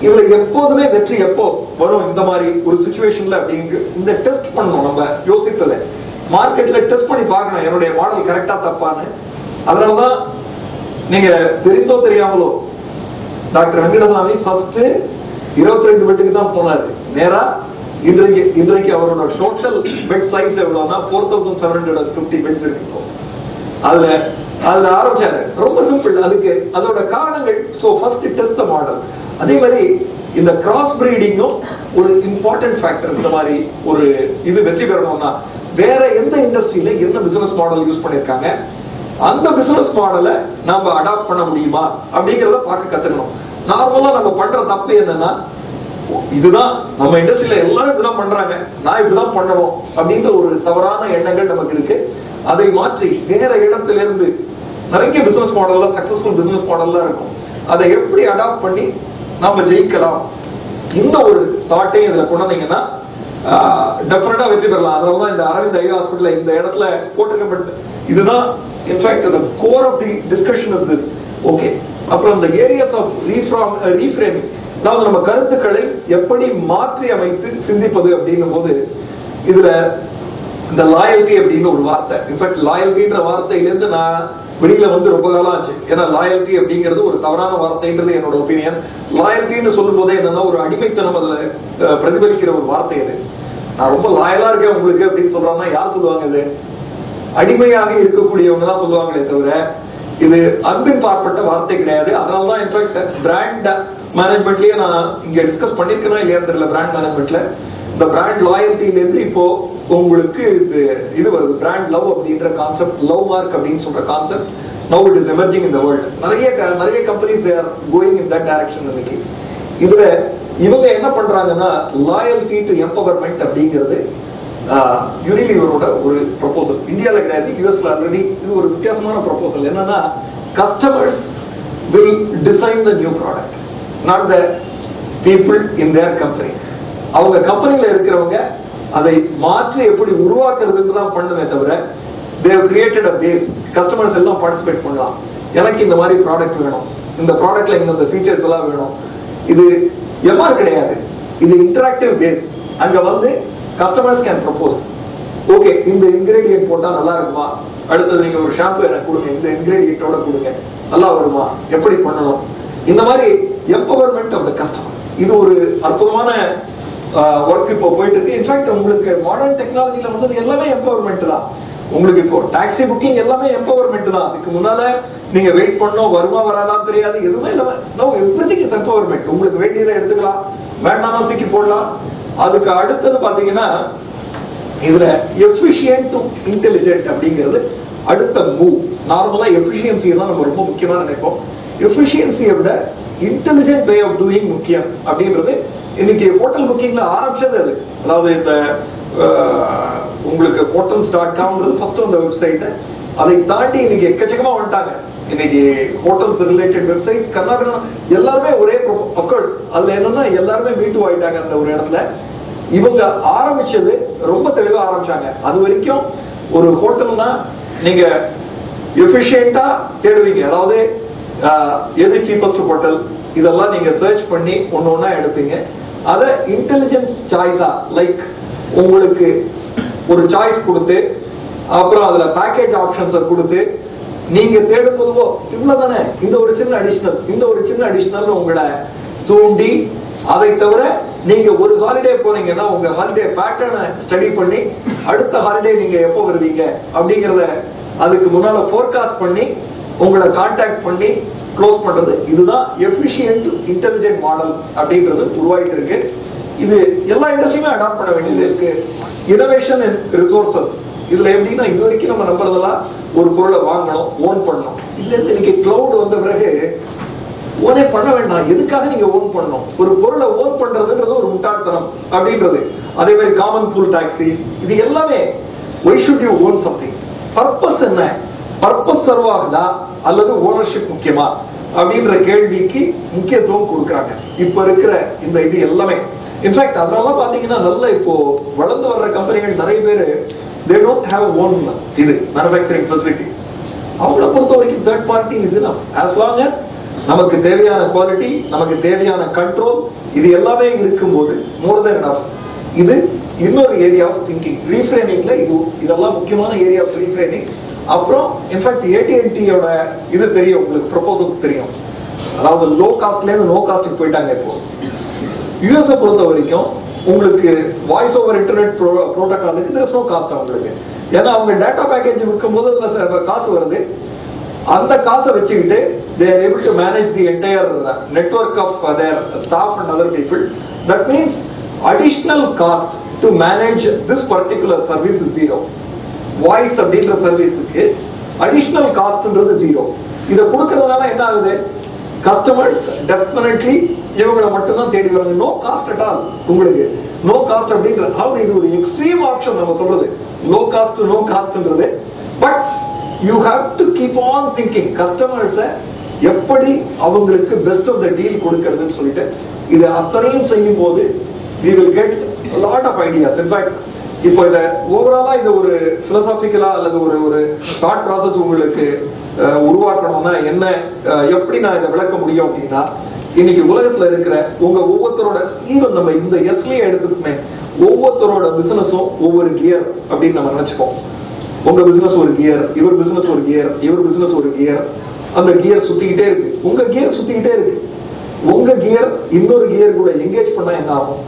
இதுல எப்போதுமே வெற்றி எப்போ வரும் இந்த மாதிரி ஒரு சிச்சுவேஷன்ல அப்படிங்க இந்த டெஸ்ட் பண்ணணும். நம்ம யோசித்ததை மார்க்கெட்ல டெஸ்ட் பண்ணி பார்க்கணும், என்னுடைய மாடல் கரெக்டா தப்பான்னு. அதனாலதான் நீங்க தெரிந்தோ தெரியாமலோ டாக்டர் வெங்கடசாமி ஃபர்ஸ்ட் 22 பெட்டுக்கு தான் போனாரு நேரா. இன்றைக்கு அவரோட டோட்டல் பெட் சைஸ் எவ்வளவுன்னா 4750 பெட்ஸ் இருக்கு. அதுல ஆரம்பிச்சாரு. ரொம்ப சிம்பிள். அதுக்கு அதோட காரணங்கள். சோ ஃபர்ஸ்ட் டெஸ்ட் தி மாடல். அதே மாதிரி இந்த கிராஸ் பிரீடிங்கும் ஒரு இம்பார்ட்டன்ட் ஃபேக்டர். இந்த மாதிரி ஒரு இது வெற்றி பெறணும்னா வேற எந்த இண்டஸ்ட்ரியில என்ன பிசினஸ் மாடல் யூஸ் பண்ணிருக்காங்க, அந்த பிசினஸ் மாடலை நாம அடாப்ட் பண்ண முடியுமா அப்படிங்கறத பார்க்க கத்துக்கணும். நார்மலா நம்ம பண்ற தப்பு என்னன்னா, இதுதான் நம்ம இண்டஸ்ட்ரியில எல்லாரும் இப்படிதான் பண்றாங்க, நான் இப்படிதான் பண்ணணும் அப்படின்ற ஒரு தவறான எண்ணங்கள் நமக்கு இருக்கு. அதை மாற்றி வேற இடத்துல இருந்து நிறைய பிசினஸ் மாடல்ல சக்சஸ்ஃபுல் பிசினஸ் மாடல்லாம் இருக்கும். அதை எப்படி அடாப்ட் பண்ணி நாம ஜெயிக்கலாம், இந்த ஒரு தாட்டை இதுல கொண்டு வந்தீங்கன்னா டெஃபினட்டா வெற்றி பெறலாம். அதனாலதான் இந்த அரவிந்த் ஐ ஹாஸ்பிட்டல் இந்த இடத்துல போட்டிருக்க. பட் இதுதான் in fact the core of the discussion is this. Okay, அப்புறம் இந்த ஏரியாஸ் ஆஃப் ரீஃப்ரேமிங், அதாவது நம்ம கருத்துக்களை எப்படி மாற்றி அமைத்து சிந்திப்பது அப்படின்னும் போது இதுல இந்த லாயல்டி அப்படின்னு ஒரு வார்த்தை. இன்ஃபேக்ட் லாயல்டின்ற வார்த்தையிலிருந்து நான் வெளியில வந்து ரொம்ப காலம் ஆச்சு. ஏன்னா லாயல்டி அப்படிங்கிறது ஒரு தவறான வார்த்தைன்றது என்னோட ஒப்பீனியன். லாயல்டின்னு சொல்லும் போதே என்னன்னா ஒரு அடிமைத்தனம் அதுல பிரதிபலிக்கிற ஒரு வார்த்தை. அது நான் ரொம்ப லாயலா இருக்கேன் உங்களுக்கு அப்படின்னு சொல்றாங்கன்னா யார் சொல்லுவாங்க? இது அடிமையாக இருக்கக்கூடியவங்க தான் சொல்லுவாங்களே தவிர இது அன்பின் பார்ப்பட்ட வார்த்தை கிடையாது. அதனாலதான் இன்ஃபேக்ட் பிராண்ட் மேனேஜ்மெண்ட்லயே நான் இங்க டிஸ்கஸ் பண்ணிருக்கேன் இல்லையா தெரியல. பிராண்ட் மேனேஜ்மெண்ட்ல இந்த பிராண்ட் லாயல்ட்டில இருந்து இப்போ உங்களுக்கு இது வருது பிராண்ட் லவ் அப்படின்ற கான்செப்ட், லவ் மார்க் அப்படின்னு சொல்ற concept now it is emerging in the world. நிறைய companies they are going in that direction இன்னைக்கு. இதுல இவங்க என்ன பண்றாங்கன்னா லாயல்ட்டி டு எம்பவர்மெண்ட் அப்படிங்கிறது யூனிலிவரோட ஒரு ப்ரொபோசல். இந்தியாவில் கிடையாது, யூஎஸ்ல ஆல்ரெடி இது ஒரு வித்தியாசமான ப்ரொபோசல். என்னன்னா customers will design the new product, not the people in their company. அவங்க கம்பெனில இருக்கிறவங்க அதை மாற்றி எப்படி உருவாக்குறதுன்னு தான் பண்ணுமே தவிர they have created a base. Customers எல்லாம் பார்ட்டிசிபேட் பண்ணலாம். எனக்கு இந்த மாதிரி ப்ராடக்ட் வேணும், இந்த ப்ராடக்ட்ல இந்த ஃபீச்சர்ஸ் எல்லாம் வேணும். இது எம்ஆர் கிடையாது, இது இன்டராக்டிவ் பேஸ். அங்க வந்து கஸ்டமர்ஸ் கேன் ப்ரொபோஸ், ஓகே இந்த இன்கிரீடியன்ட் போட்டா நல்லா இருக்குமா, அடுத்தது நீங்க ஒரு ஷாம்பு எனக்கு கொடுங்க, இந்த இன்கிரீடியன்ட்டோட கொடுங்க, நல்லா வருமா, எப்படி பண்ணணும், இந்த மாதிரி எம்பவர்மெண்ட் ஆஃப் த கஸ்டமர். இது ஒரு அற்புதமான ஒர்க் இப்போ போயிட்டு இருக்கு. இன்ஃபேக்ட் உங்களுக்கு மாடர்ன் டெக்னாலஜில வந்து எல்லாமே எம்பவர்மெண்ட் தான். உங்களுக்கு இப்போ டாக்ஸி புக்கிங் எல்லாமே எம்பவர்மெண்ட் தான். அதுக்கு முன்னால நீங்க வெயிட் பண்ணோம், வருமா வராதான் தெரியாது, எதுவுமே இல்லாம நோ எவ்ரிதிங் இஸ் எம்பவர்மெண்ட். உங்களுக்கு வேண்டியதை எடுத்துக்கலாம், வேண்டாமா தூக்கி போடலாம். அதுக்கு அடுத்தது பாத்தீங்கன்னா இதுல எஃபிஷியன்ட் டு இன்டெலிஜென்ட் அப்படிங்கிறது அடுத்த மூவ். நார்மலா எஃபிஷியன்சி தான் நம்ம ரொம்ப முக்கியமா நினைப்போம். எஃபிஷியன்சியை விட இன்டெலிஜென்ட் வே ஆஃப் டூயிங் முக்கியம் அப்படின்றது இன்னைக்கு ஹோட்டல் புக்கிங்ல ஆரம்பிச்சது அது. அதாவது இந்த உங்களுக்கு hotels.com ஃபர்ஸ்ட் அந்த வெப்சைட், அதை தாண்டி இன்னைக்கு எக்கச்சக்கமா வந்துட்டாங்க. இன்னைக்கு ஹோட்டல்ஸ் ரிலேட்டட் வெப்சைட் கர்நாடகா எல்லாருமே ஒரே அப்கோர்ஸ் அதுல என்னன்னா எல்லாருமே மீட்டு ஆயிட்டாங்க. அந்த ஒரு இடத்துல இவங்க ஆரம்பிச்சது ரொம்ப தெளிவா ஆரம்பிச்சாங்க. அது வரைக்கும் ஒரு ஹோட்டல்னா நீங்க எஃபிஷியன்ட்டா தேடுவீங்க, அதாவது எது சீப்பஸ்ட் ஹோட்டல் இதெல்லாம் நீங்க சர்ச் பண்ணி ஒன்னு ஒன்னா எடுப்பீங்க. அத இன்டெலிஜென்ஸ் சாய்ஸா லைக் உங்களுக்கு ஒரு சாய்ஸ் கொடுத்து அப்புறம் அதுல பேக்கேஜ் ஆப்ஷன்ஸ் கொடுத்து நீங்க தேடும் போதுவோ இவ்வளவுதானே, இந்த ஒரு சின்ன அடிஷனல், இந்த ஒரு சின்ன அடிஷனல் உங்களை தூண்டி, அதை தவிர நீங்க ஒரு ஹாலிடே போனீங்கன்னா உங்க ஹாலிடே பேட்டர்னை ஸ்டடி பண்ணி அடுத்த ஹாலிடே நீங்க எப்போ வருவீங்க அப்படிங்கறத அதுக்கு முன்னால ஃபோர்காஸ்ட் பண்ணி உங்களை கான்டாக்ட் பண்ணி க்ளோஸ் பண்றது. இதுதான் எஃபிஷியன்ட் இன்டெலிஜென்ட் மாடல் அப்படிங்கிறது உருவாகிட்டு இருக்கு. இது எல்லா இண்டஸ்ட்ரியுமே அடாப்ட் பண்ண வேண்டியது இருக்கு. இனோவேஷன் அண்ட் ரிசோர்சஸ் இதுல எப்படின்னா இது வரைக்கும் நம்ம நம்புறதெல்லாம் ஒரு பொருளை வாங்கணும், ஓன் பண்ணணும். இதுல இருந்து இன்னைக்கு கிளவுட் வந்த பிறகு ஓனே பண்ண வேண்டாம், எதுக்காக நீங்க ஓன் பண்ணணும், ஒரு பொருளை ஓன் பண்றதுன்றது ஒரு முட்டாள்தனம் அப்படின்றது. அதே மாதிரி காமன் பூல் டாக்ஸிஸ் இது எல்லாமே why should you own something? Purpose என்ன, பர்பஸ் சர்வ் ஆகுதா அல்லது ஓனர்ஷிப் முக்கியமா அப்படின்ற கேள்விக்கு முக்கியத்துவம் கொடுக்கறாங்க இப்ப இருக்கிற இந்த இது எல்லாமே. இன்ஃபேக்ட் அதனால பாத்தீங்கன்னா நல்ல இப்போ வளர்ந்து வர்ற கம்பெனிகள் நிறைய பேரு they don't have own இது manufacturing facilities. அவங்கள பொறுத்த வரைக்கும் third party is enough as long as நமக்கு தேவையான குவாலிட்டி, நமக்கு தேவையான கண்ட்ரோல், இது எல்லாமே இருக்கும்போது மோர் தென் enough. இது இன்னொரு ஏரியா ஆஃப் திங்கிங். ரீஃப்ரேமிங்ல இதெல்லாம் முக்கியமான ஏரியா ஆஃப் ரீஃப்ரேமிங். அப்புறம் இன்ஃபேக்ட் AT&Tயோட இது தெரியும் உங்களுக்கு, ப்ரொபோசல் தெரியும். அதாவது லோ காஸ்ட்ல இருந்து நோ காஸ்ட்டுக்கு போயிட்டாங்க. இப்போ யூஎஸ் பொறுத்த வரைக்கும் உங்களுக்கு வாய்ஸ் ஓவர் இன்டர்நெட் புரோட்டோகாலுக்கு there is no cost அவங்களுக்கு. ஏன்னா அவங்க டேட்டா பேக்கேஜ் விற்கும் போது அதுல காசு வருது. அந்த காசை வச்சுக்கிட்டு they are able to manage the entire network of their staff and other people. That means additional cost to manage this particular service is zero. Voice அப்படின்ற சர்வீஸுக்கு அடிஷனல் காஸ்ட்ன்றது ஜீரோ. இதை கொடுக்கறதுனால என்ன ஆகுது, கஸ்டமர்ஸ் டெஃபினெட்லி இவங்களை மட்டும்தான் தேடி வராங்க. நோ காஸ்ட் அட் ஆல், உங்களுக்கு நோ காஸ்ட் அப்படின்ற இது ஒரு எக்ஸ்ட்ரீம் ஆப்ஷன் நம்ம சொல்றது லோ காஸ்ட்ன்றது. But you have to keep on thinking கஸ்டமர்ஸை எப்படி அவங்களுக்கு பெஸ்ட் ஆஃப் த டீல் கொடுக்கறதுன்னு சொல்லிட்டு இது அத்தனையும் செய்யும் போது we will get a lot of ideas. In fact இப்போ இத ஓவராலா இது ஒரு பிலோசாபிக்கலா அல்லது ஒரு தாட் ப்ராசஸ் உங்களுக்கு உருவாக்கணும்னா என்ன, எப்படி நான் இதை விளக்க முடியும் அப்படின்னா, இன்னைக்கு உலகத்துல இருக்கிற உங்க ஒவ்வொருத்தரோட ஈவன் நம்ம இந்த எஸ்லயே எடுத்துக்குமே ஒவ்வொருத்தரோட பிசினஸும் ஒவ்வொரு கியர் அப்படின்னு நம்ம நினைச்சுப்போம். உங்க பிசினஸ் ஒரு கியர், இவர் பிசினஸ் ஒரு கியர், இவர் பிசினஸ் ஒரு கியர், அந்த கியர் சுத்திக்கிட்டே இருக்கு, உங்க கியர் சுத்திக்கிட்டே இருக்கு. உங்க கியர் இன்னொரு கியர் கூட எங்கேஜ் பண்ணா என்ன ஆகும்,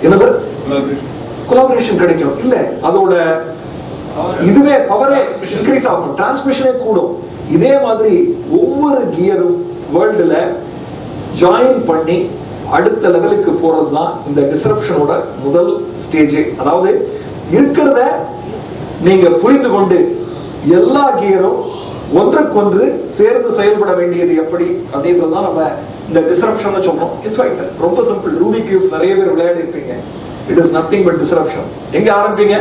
என்ன சார், கொலாபரேஷன் கிடைக்கும் இல்ல, அதோட இதுவே பவரே இன்க்ரீஸ் ஆகும், டிரான்ஸ்மிஷனே கூடும். இதே மாதிரி ஒவ்வொரு கியரும் வேர்ல்டுல ஜாயின் பண்ணி அடுத்த லெவலுக்கு போறதுதான் இந்த டிஸ்ரப்ஷனோட முதல் ஸ்டேஜ். அதாவது இருக்கிறத நீங்க புரிந்து கொண்டு எல்லா கியரும் ஒன்றுக்கொன்று சேர்ந்து செயல்பட வேண்டியது எப்படி அப்படின்றதுதான் நம்ம இந்த டிஸ்ரப்ஷன் சொல்றோம். இன்ஃபேக்ட் ரொம்ப சிம்பிள். ரூபிக் கியூப் நிறைய பேர் விளையாடி இருப்பீங்க. It is nothing but disruption. எங்க ஆரம்பிப்பீங்க?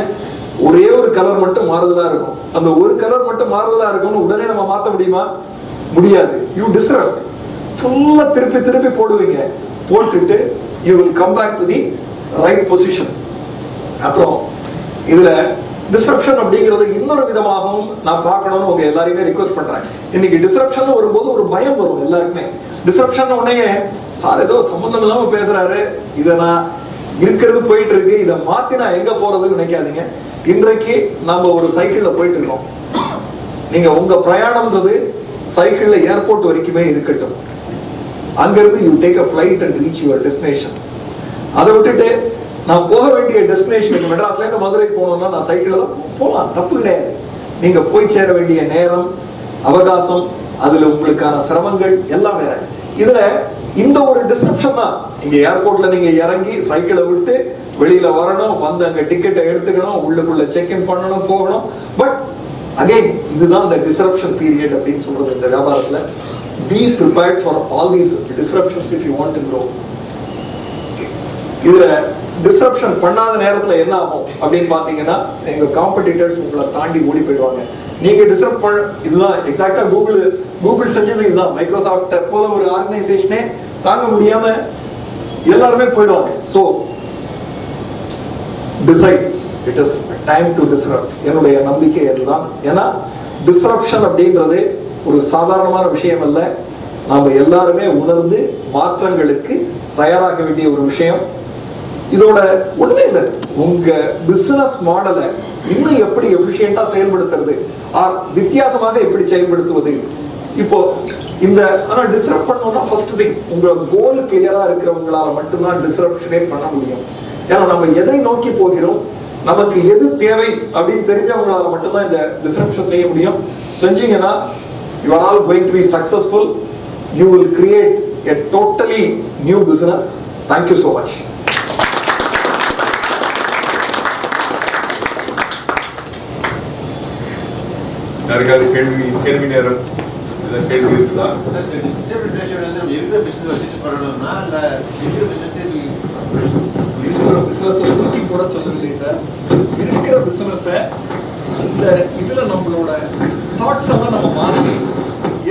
ஒரே ஒரு கலர் மட்டும் மாறுதலா இருக்கும். அந்த ஒரு கலர் மட்டும் மாறுதலா இருக்கும்னு உடனே நம்ம மாத்த முடியுமா? முடியாது. You disrupt. ஃபுல்லா திருப்பி திருப்பி போடுவீங்க. போட்டுட்டு you will come back to the right position. அப்புறம் இதுல டிஸ்ரப்ஷன் அப்படிங்கிறது இன்னொரு விதமாகவும் நான் பார்க்கணும்னு உங்க எல்லாரையுமே ரிக்வெஸ்ட் பண்றேன். இன்னைக்கு டிஸ்ரப்ஷன் வரும்போது ஒரு பயம் வரும் எல்லாருக்குமே. டிஸ்ரப்ஷன் உடனே சார் ஏதோ சம்பந்தம் இல்லாம பேசுறாரு, இதை நான் இருக்கிறது போயிட்டு இருக்கு, இதை மாத்தி நான் எங்க போறதுன்னு நினைக்காதீங்க. இன்றைக்கு நாம ஒரு சைக்கிள்ல போயிட்டு இருக்கோம். நீங்க உங்க பிரயாணம்ன்றது சைக்கிள்ல ஏர்போர்ட் வரைக்குமே இருக்கட்டும். அங்கிருந்து you take a flight and reach your destination. அதை விட்டுட்டு நான் போக வேண்டிய டெஸ்டினேஷன் மெட்ராஸ்ல இருந்து மதுரை போகணும்னா நான் சைக்கிள்ல போகலாம், தப்பு கிடையாது. நீங்க போய் சேர வேண்டிய நேரம், அவகாசம், அதுல உங்களுக்கான சிரமங்கள் எல்லாம் வேற. இதுல இந்த ஒரு டிஸ்கிரிப்ஷன் தான். இங்க ஏர்போர்ட்ல நீங்க இறங்கி சைக்கிளை விட்டு வெளியில வரணும், வந்து அங்க டிக்கெட்டை எடுத்துக்கணும், உள்ளுக்குள்ள செக் இன் பண்ணணும், போகணும். பட் அகைன் இதுதான் இந்த டிஸ்ரப்ஷன் பீரியட் அப்படின்னு சொல்றது இந்த வியாபாரத்துல. Be prepared for all these disruptions if you want to grow. இதுல டிஸ்ரப்ஷன் பண்ணாத நேரத்துல என்ன ஆகும் அப்படின்னு பாத்தீங்கன்னா, எங்க காம்படிட்டர்ஸ் உங்களை தாண்டி ஓடி போயிடுவாங்க. நீங்க டிஸ்ரப்ட் பண்ண இதுதான் எக்ஸாக்டா கூகுள் செஞ்சது இதுதான். மைக்ரோசாஃப்ட் போல ஒரு ஆர்கனைசேஷனே தாங்க முடியாம எல்லாருமே போயிடுவாங்க. So decide it is time to disrupt. என்னுடைய நம்பிக்கை அதுதான். ஏன்னா டிஸ்ரப்ஷன் அப்படின்றது ஒரு சாதாரணமான விஷயம் அல்ல. நாம எல்லாருமே உணர்ந்து மாற்றங்களுக்கு தயாராக வேண்டிய ஒரு விஷயம். இதோட ஒண்ணுமே இல்லை, உங்க பிசினஸ் மாடலை இன்னும் எப்படி எஃபிஷியன்டா செயல்படுத்துறது, வித்தியாசமாக எப்படி செயல்படுத்துவது. இப்போ இந்த ஆனா டிஸ்ரப்ட் பண்ணணும்னா ஃபர்ஸ்ட் திங் உங்க கோல் கிளியரா இருக்கிறவங்களால மட்டும்தான் டிஸ்ரப்ஷனே பண்ண முடியும். ஏன்னா நம்ம எதை நோக்கி போகிறோம், நமக்கு எது தேவை அப்படின்னு தெரிஞ்சவங்களால மட்டும்தான் இந்த டிஸ்ரப்ஷன் செய்ய முடியும். செஞ்சீங்கன்னா you are all going to be successful. You will create a totally new business. Thank you so much. யாருக்காவது கேள்வி நேரம் கேள்வி இருக்குதா? கூட சொல்லவில்லை சார். இருக்கிற பிசினஸ் இந்த இதுல நம்மளோட தாட்ஸ் எல்லாம் நம்ம மாற்றி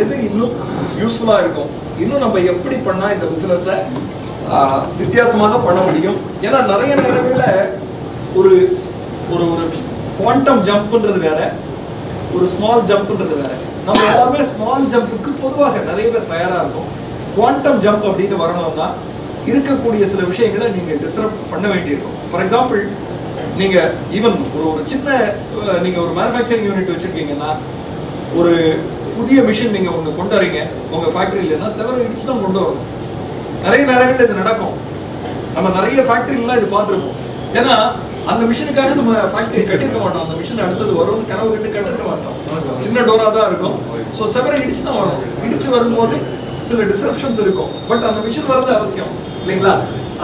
எது இன்னும் யூஸ்ஃபுல்லா இருக்கும், இன்னும் நம்ம எப்படி பண்ணா இந்த பிசினஸ வித்தியாசமாக பண்ண முடியும். ஏன்னா நிறைய நேரங்கள்ல ஒரு ஒரு குவாண்டம் ஜம்ப்ன்றது வேற, ஒரு ஸ்மால் ஜம்ப்ன்றது வேற. நம்ம எல்லாருமே ஸ்மால் ஜம்புக்கு பொதுவாக நிறைய பேர் தயாரா இருக்கும். குவாண்டம் ஜம்ப் அப்படின்னு வரணும்னா இருக்கக்கூடிய சில விஷயங்களை நீங்க டிஸ்டர்ப் பண்ண வேண்டியிருக்கும். ஃபார் எக்ஸாம்பிள், நீங்க ஈவன் ஒரு சின்ன நீங்க ஒரு மேனுஃபேக்சரிங் யூனிட் வச்சிருக்கீங்கன்னா, ஒரு புதிய மிஷின் நீங்க ஒண்ணு கொண்டு வரீங்க உங்க ஃபேக்டரியிலன்னா செவரல் யூனிட்ஸ் தான் கொண்டு வரணும். நிறைய நேரங்கள்ல இது நடக்கும். நம்ம நிறைய ஃபேக்டரிலாம் இது பார்த்துருப்போம். ஏன்னா அந்த மிஷினுக்காக நம்ம ஃபேக்டரி கட்டிருக்க மாட்டோம். அந்த மிஷின் அடுத்தது வரும் கனவு கட்டிருக்க மாட்டோம். சின்ன டோரா தான் இருக்கும். ஸோ செவரல் இடிச்சு தான் வரும். இடிச்சு வரும்போது சில டிஸ்ரப்ஷன்ஸ் இருக்கும். பட் அந்த மிஷின் வரது அவசியம் இல்லைங்களா?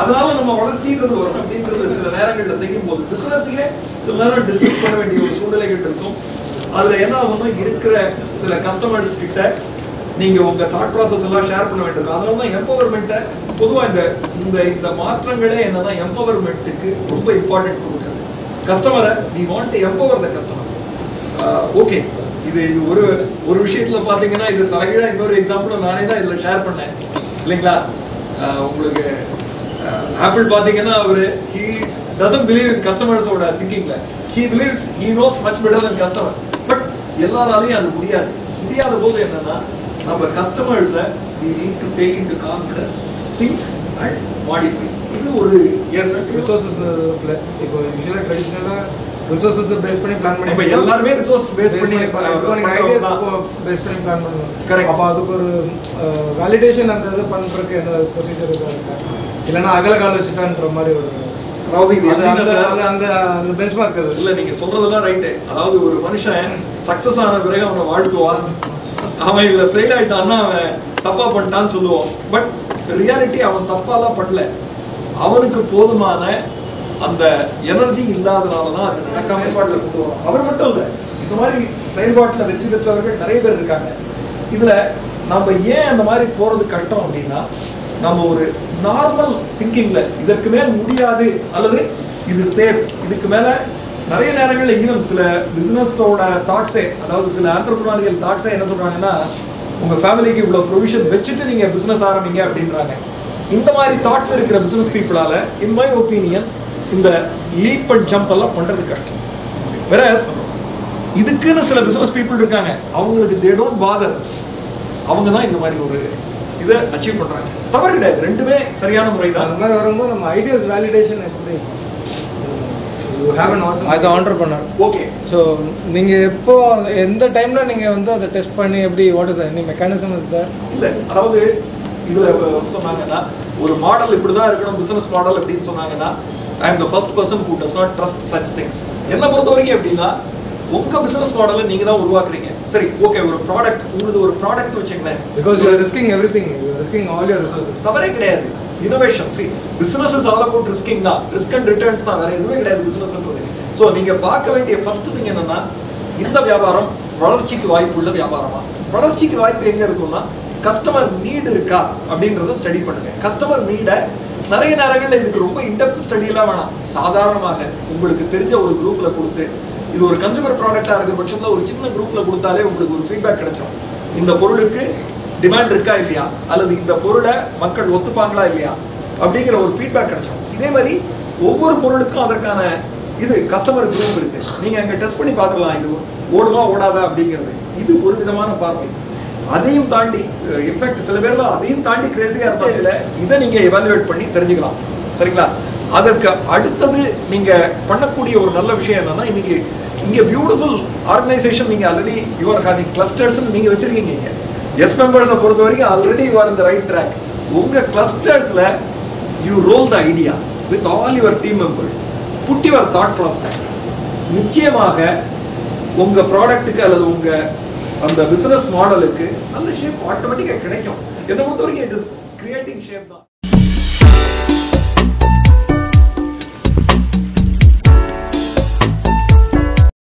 அதனால நம்ம வளர்ச்சின்றது வரும். அப்படின்றது சில நேரங்கள்ல செய்யும் போது பிசினஸ்லயே சில நேரம் டிஸ்கஸ் பண்ண வேண்டிய ஒரு சூழ்நிலைகள் இருக்கும். அதுல என்ன ஆகும்னா, இருக்கிற சில கஸ்டமர்ஸ் கிட்ட நீங்க உங்க தாட் ப்ராசஸ் எல்லாம் ஷேர் பண்ண வேண்டியிருக்கும். அதனாலதான் எம்பவர்மெண்ட்டை பொதுவா இந்த மாற்றங்களே என்னன்னா எம்பவர்மெண்ட்டுக்கு ரொம்ப இம்பார்ட்டன்ட் கொடுக்குறது. கஸ்டமரை we want to empower the customer. Okay, இது ஒரு விஷயத்துல பாத்தீங்கன்னா இது தலைகீழா இன்னொரு எக்ஸாம்பிள் நானே தான் இதுல ஷேர் பண்ணேன் இல்லைங்களா? உங்களுக்கு ஆப்பிள் பாத்தீங்கன்னா அவரு he doesn't believe in கஸ்டமர்ஸோட திங்கிங்ல. he believes he knows much better than customer. But எல்லாராலையும் அது முடியாத போது என்னன்னா, நம்ம customers we need to take into confidence, think and modify. இது ஒரு ரிசோர்சஸ் இப்போ யூசுவலா ட்ரெடிஷனலா ரிசோர்சஸ் பேஸ் பண்ணி பிளான் பண்ணி இப்ப எல்லாரும் ரிசோர்ஸ் பேஸ் பண்ணி ஐடியாஸ் பேஸ் பண்ணி பிளான் பண்ணுவோம். கரெக்ட். அப்ப அதுக்கு ஒரு வேலிடேஷன் அந்த இது பண்றதுக்கு என்ன ப்ரொசீஜர் இருக்கா, இல்லைன்னா அகலகால வச்சுட்டான்ற மாதிரி ஒரு அந்த பெஞ்ச்மார்க் அது இல்ல. நீங்க சொல்றதெல்லாம் ரைட்டு. அதாவது ஒரு மனுஷன் சக்சஸ் ஆன பிறகு அவனை வாழ்த்துவான், அவன் இதுல ஃபெயில் ஆயிட்டான்னா அவன் தப்பா பண்ணிட்டான்னு சொல்லுவோம். பட் ரியாலிட்டி அவன் தப்பாலாம் பண்ணல. அவனுக்கு போதுமான அந்த எனர்ஜி இல்லாதனாலதான் அது நடக்காம கொண்டு வரும். அவர் மட்டும் இல்ல, இந்த மாதிரி செயல்பாட்டுல வெற்றி பெற்றவர்கள் நிறைய பேர் இருக்காங்க. இதுல நம்ம ஏன் அந்த மாதிரி போறது கஷ்டம் அப்படின்னா, நம்ம ஒரு நார்மல் திங்கிங்ல இதற்கு மேல் முடியாது அல்லது இது சேஃப், இதுக்கு மேல நிறைய நேரங்கள்ல இன்னும் சில பிசினஸோட தாட்ஸே, அதாவது சில ஆண்டர்பிரினியல் தாட்ஸே என்ன சொல்றாங்கன்னா, உங்க ஃபேமிலிக்கு இவ்வளவு ப்ரொவிஷன் வச்சுட்டு நீங்க பிசினஸ் ஆரம்பிங்க அப்படின்றாங்க. இந்த மாதிரி தாட்ஸ் இருக்கிற பிசினஸ் பீப்புளால இன் மை ஒப்பீனியன் இந்த லீப் அண்ட் ஜம்ப் எல்லாம் பண்றது கஷ்டம். வேற இதுக்குன்னு சில பிசினஸ் பீப்புள் இருக்காங்க, அவங்களுக்கு தே டோன்ட் பாதர், அவங்க தான் இந்த மாதிரி ஒரு இதை அச்சீவ் பண்றாங்க. தவறு கிடையாது, ரெண்டுமே சரியான முறை தான். அந்த மாதிரி வரும்போது நம்ம ஐடியாஸ் வேலிடேஷன் எப்படி as an entrepreneur. Okay, so நீங்க எப்போ எந்த டைம்ல நீங்க வந்து அதை டெஸ்ட் பண்ணி எப்படி what is any mechanism is there? இல்ல, அதாவது இதுல சொன்னாங்கன்னா ஒரு மாடல் இப்படிதான் இருக்கணும், பிசினஸ் மாடல் அப்படின்னு சொன்னாங்கன்னா, I am the first person who does not trust such things. என்ன பொறுத்த வரைக்கும் எப்படின்னா, உங்க பிசினஸ் மாடலை நீங்க தான் உருவாக்குறீங்க. சரி, ஓகே, ஒரு ப்ராடக்ட், உங்களுக்கு ஒரு ப்ராடக்ட் வச்சுக்கங்க, because you are risking everything, you are risking all your resources. தவறே கிடையாது. Innovation, see, business is all about risking தான், ரிஸ்க் அண்ட் ரிட்டர்ன்ஸ் தான், வேற எதுவுமே கிடையாது பிசினஸ்ன்றது. சோ நீங்க பார்க்க வேண்டிய ஃபர்ஸ்ட் திங் என்னன்னா, இந்த வியாபாரம் வளர்ச்சிக்கு வாய்ப்பு உள்ள வியாபாரமா? வளர்ச்சிக்கு வாய்ப்பு எங்க இருக்கும்னா, கஸ்டமர் நீட் இருக்கா அப்படின்றத ஸ்டடி பண்ணுங்க. கஸ்டமர் நீட நிறைய நேரங்கள்ல இதுக்கு ரொம்ப இன்டெப்த் ஸ்டடி எல்லாம் வேணாம், சாதாரணமாக உங்களுக்கு தெரிஞ்ச ஒரு குரூப்ல கொடுத்து, இது ஒரு கன்சூமர் ப்ராடக்டா இருக்கிற பட்சத்துல ஒரு சின்ன குரூப்ல கொடுத்தாலே உங்களுக்கு ஒரு ஃபீட்பேக் கிடைச்சிடும். இந்த பொருளுக்கு டிமாண்ட் இருக்கா இல்லையா, அல்லது இந்த பொருளை மக்கள் ஒத்துப்பாங்களா இல்லையா அப்படிங்கிற ஒரு ஃபீட்பேக் கிடைச்சிடும். இதே மாதிரி ஒவ்வொரு பொருளுக்கும் அதற்கான இது கஸ்டமர் குரூப் இருக்கு, நீங்க அங்க டெஸ்ட் பண்ணி பார்க்கலாம், இது ஓடுமா ஓடாதா அப்படிங்கிறது. இது ஒரு விதமான பார்வை. அதையும் தாண்டி இன்ஃபேக்ட் சில பேர்ல அதையும் தாண்டி கிரேசியா இருப்பாங்க, இதை நீங்க எவாலுவேட் பண்ணி தெரிஞ்சுக்கலாம். சரிங்களா? அதற்கு அடுத்தது நீங்க பண்ணக்கூடிய ஒரு நல்ல விஷயம் என்னன்னா, இன்னைக்கு இங்க பியூட்டிஃபுல் ஆர்கனைசேஷன் நீங்க ஆல்ரெடி யுவர் ஹேவிங் கிளஸ்டர்ஸ் நீங்க வச்சிருக்கீங்க. எஸ் மெம்பர்ஸை பொறுத்த வரைக்கும் already you are in the right track. உங்க கிளஸ்டர்ஸ்ல you roll the idea with all your team members, put your thought process. நிச்சயமாக உங்க ப்ராடக்ட்டுக்கு அல்லது உங்க அந்த பிசினஸ் மாடலுக்கு நல்ல ஷேப் ஆட்டோமேட்டிக்கா கிடைக்கும். என்ன பொறுத்த வரைக்கும் இட் இஸ் கிரியேட்டிங் ஷேப் தான்.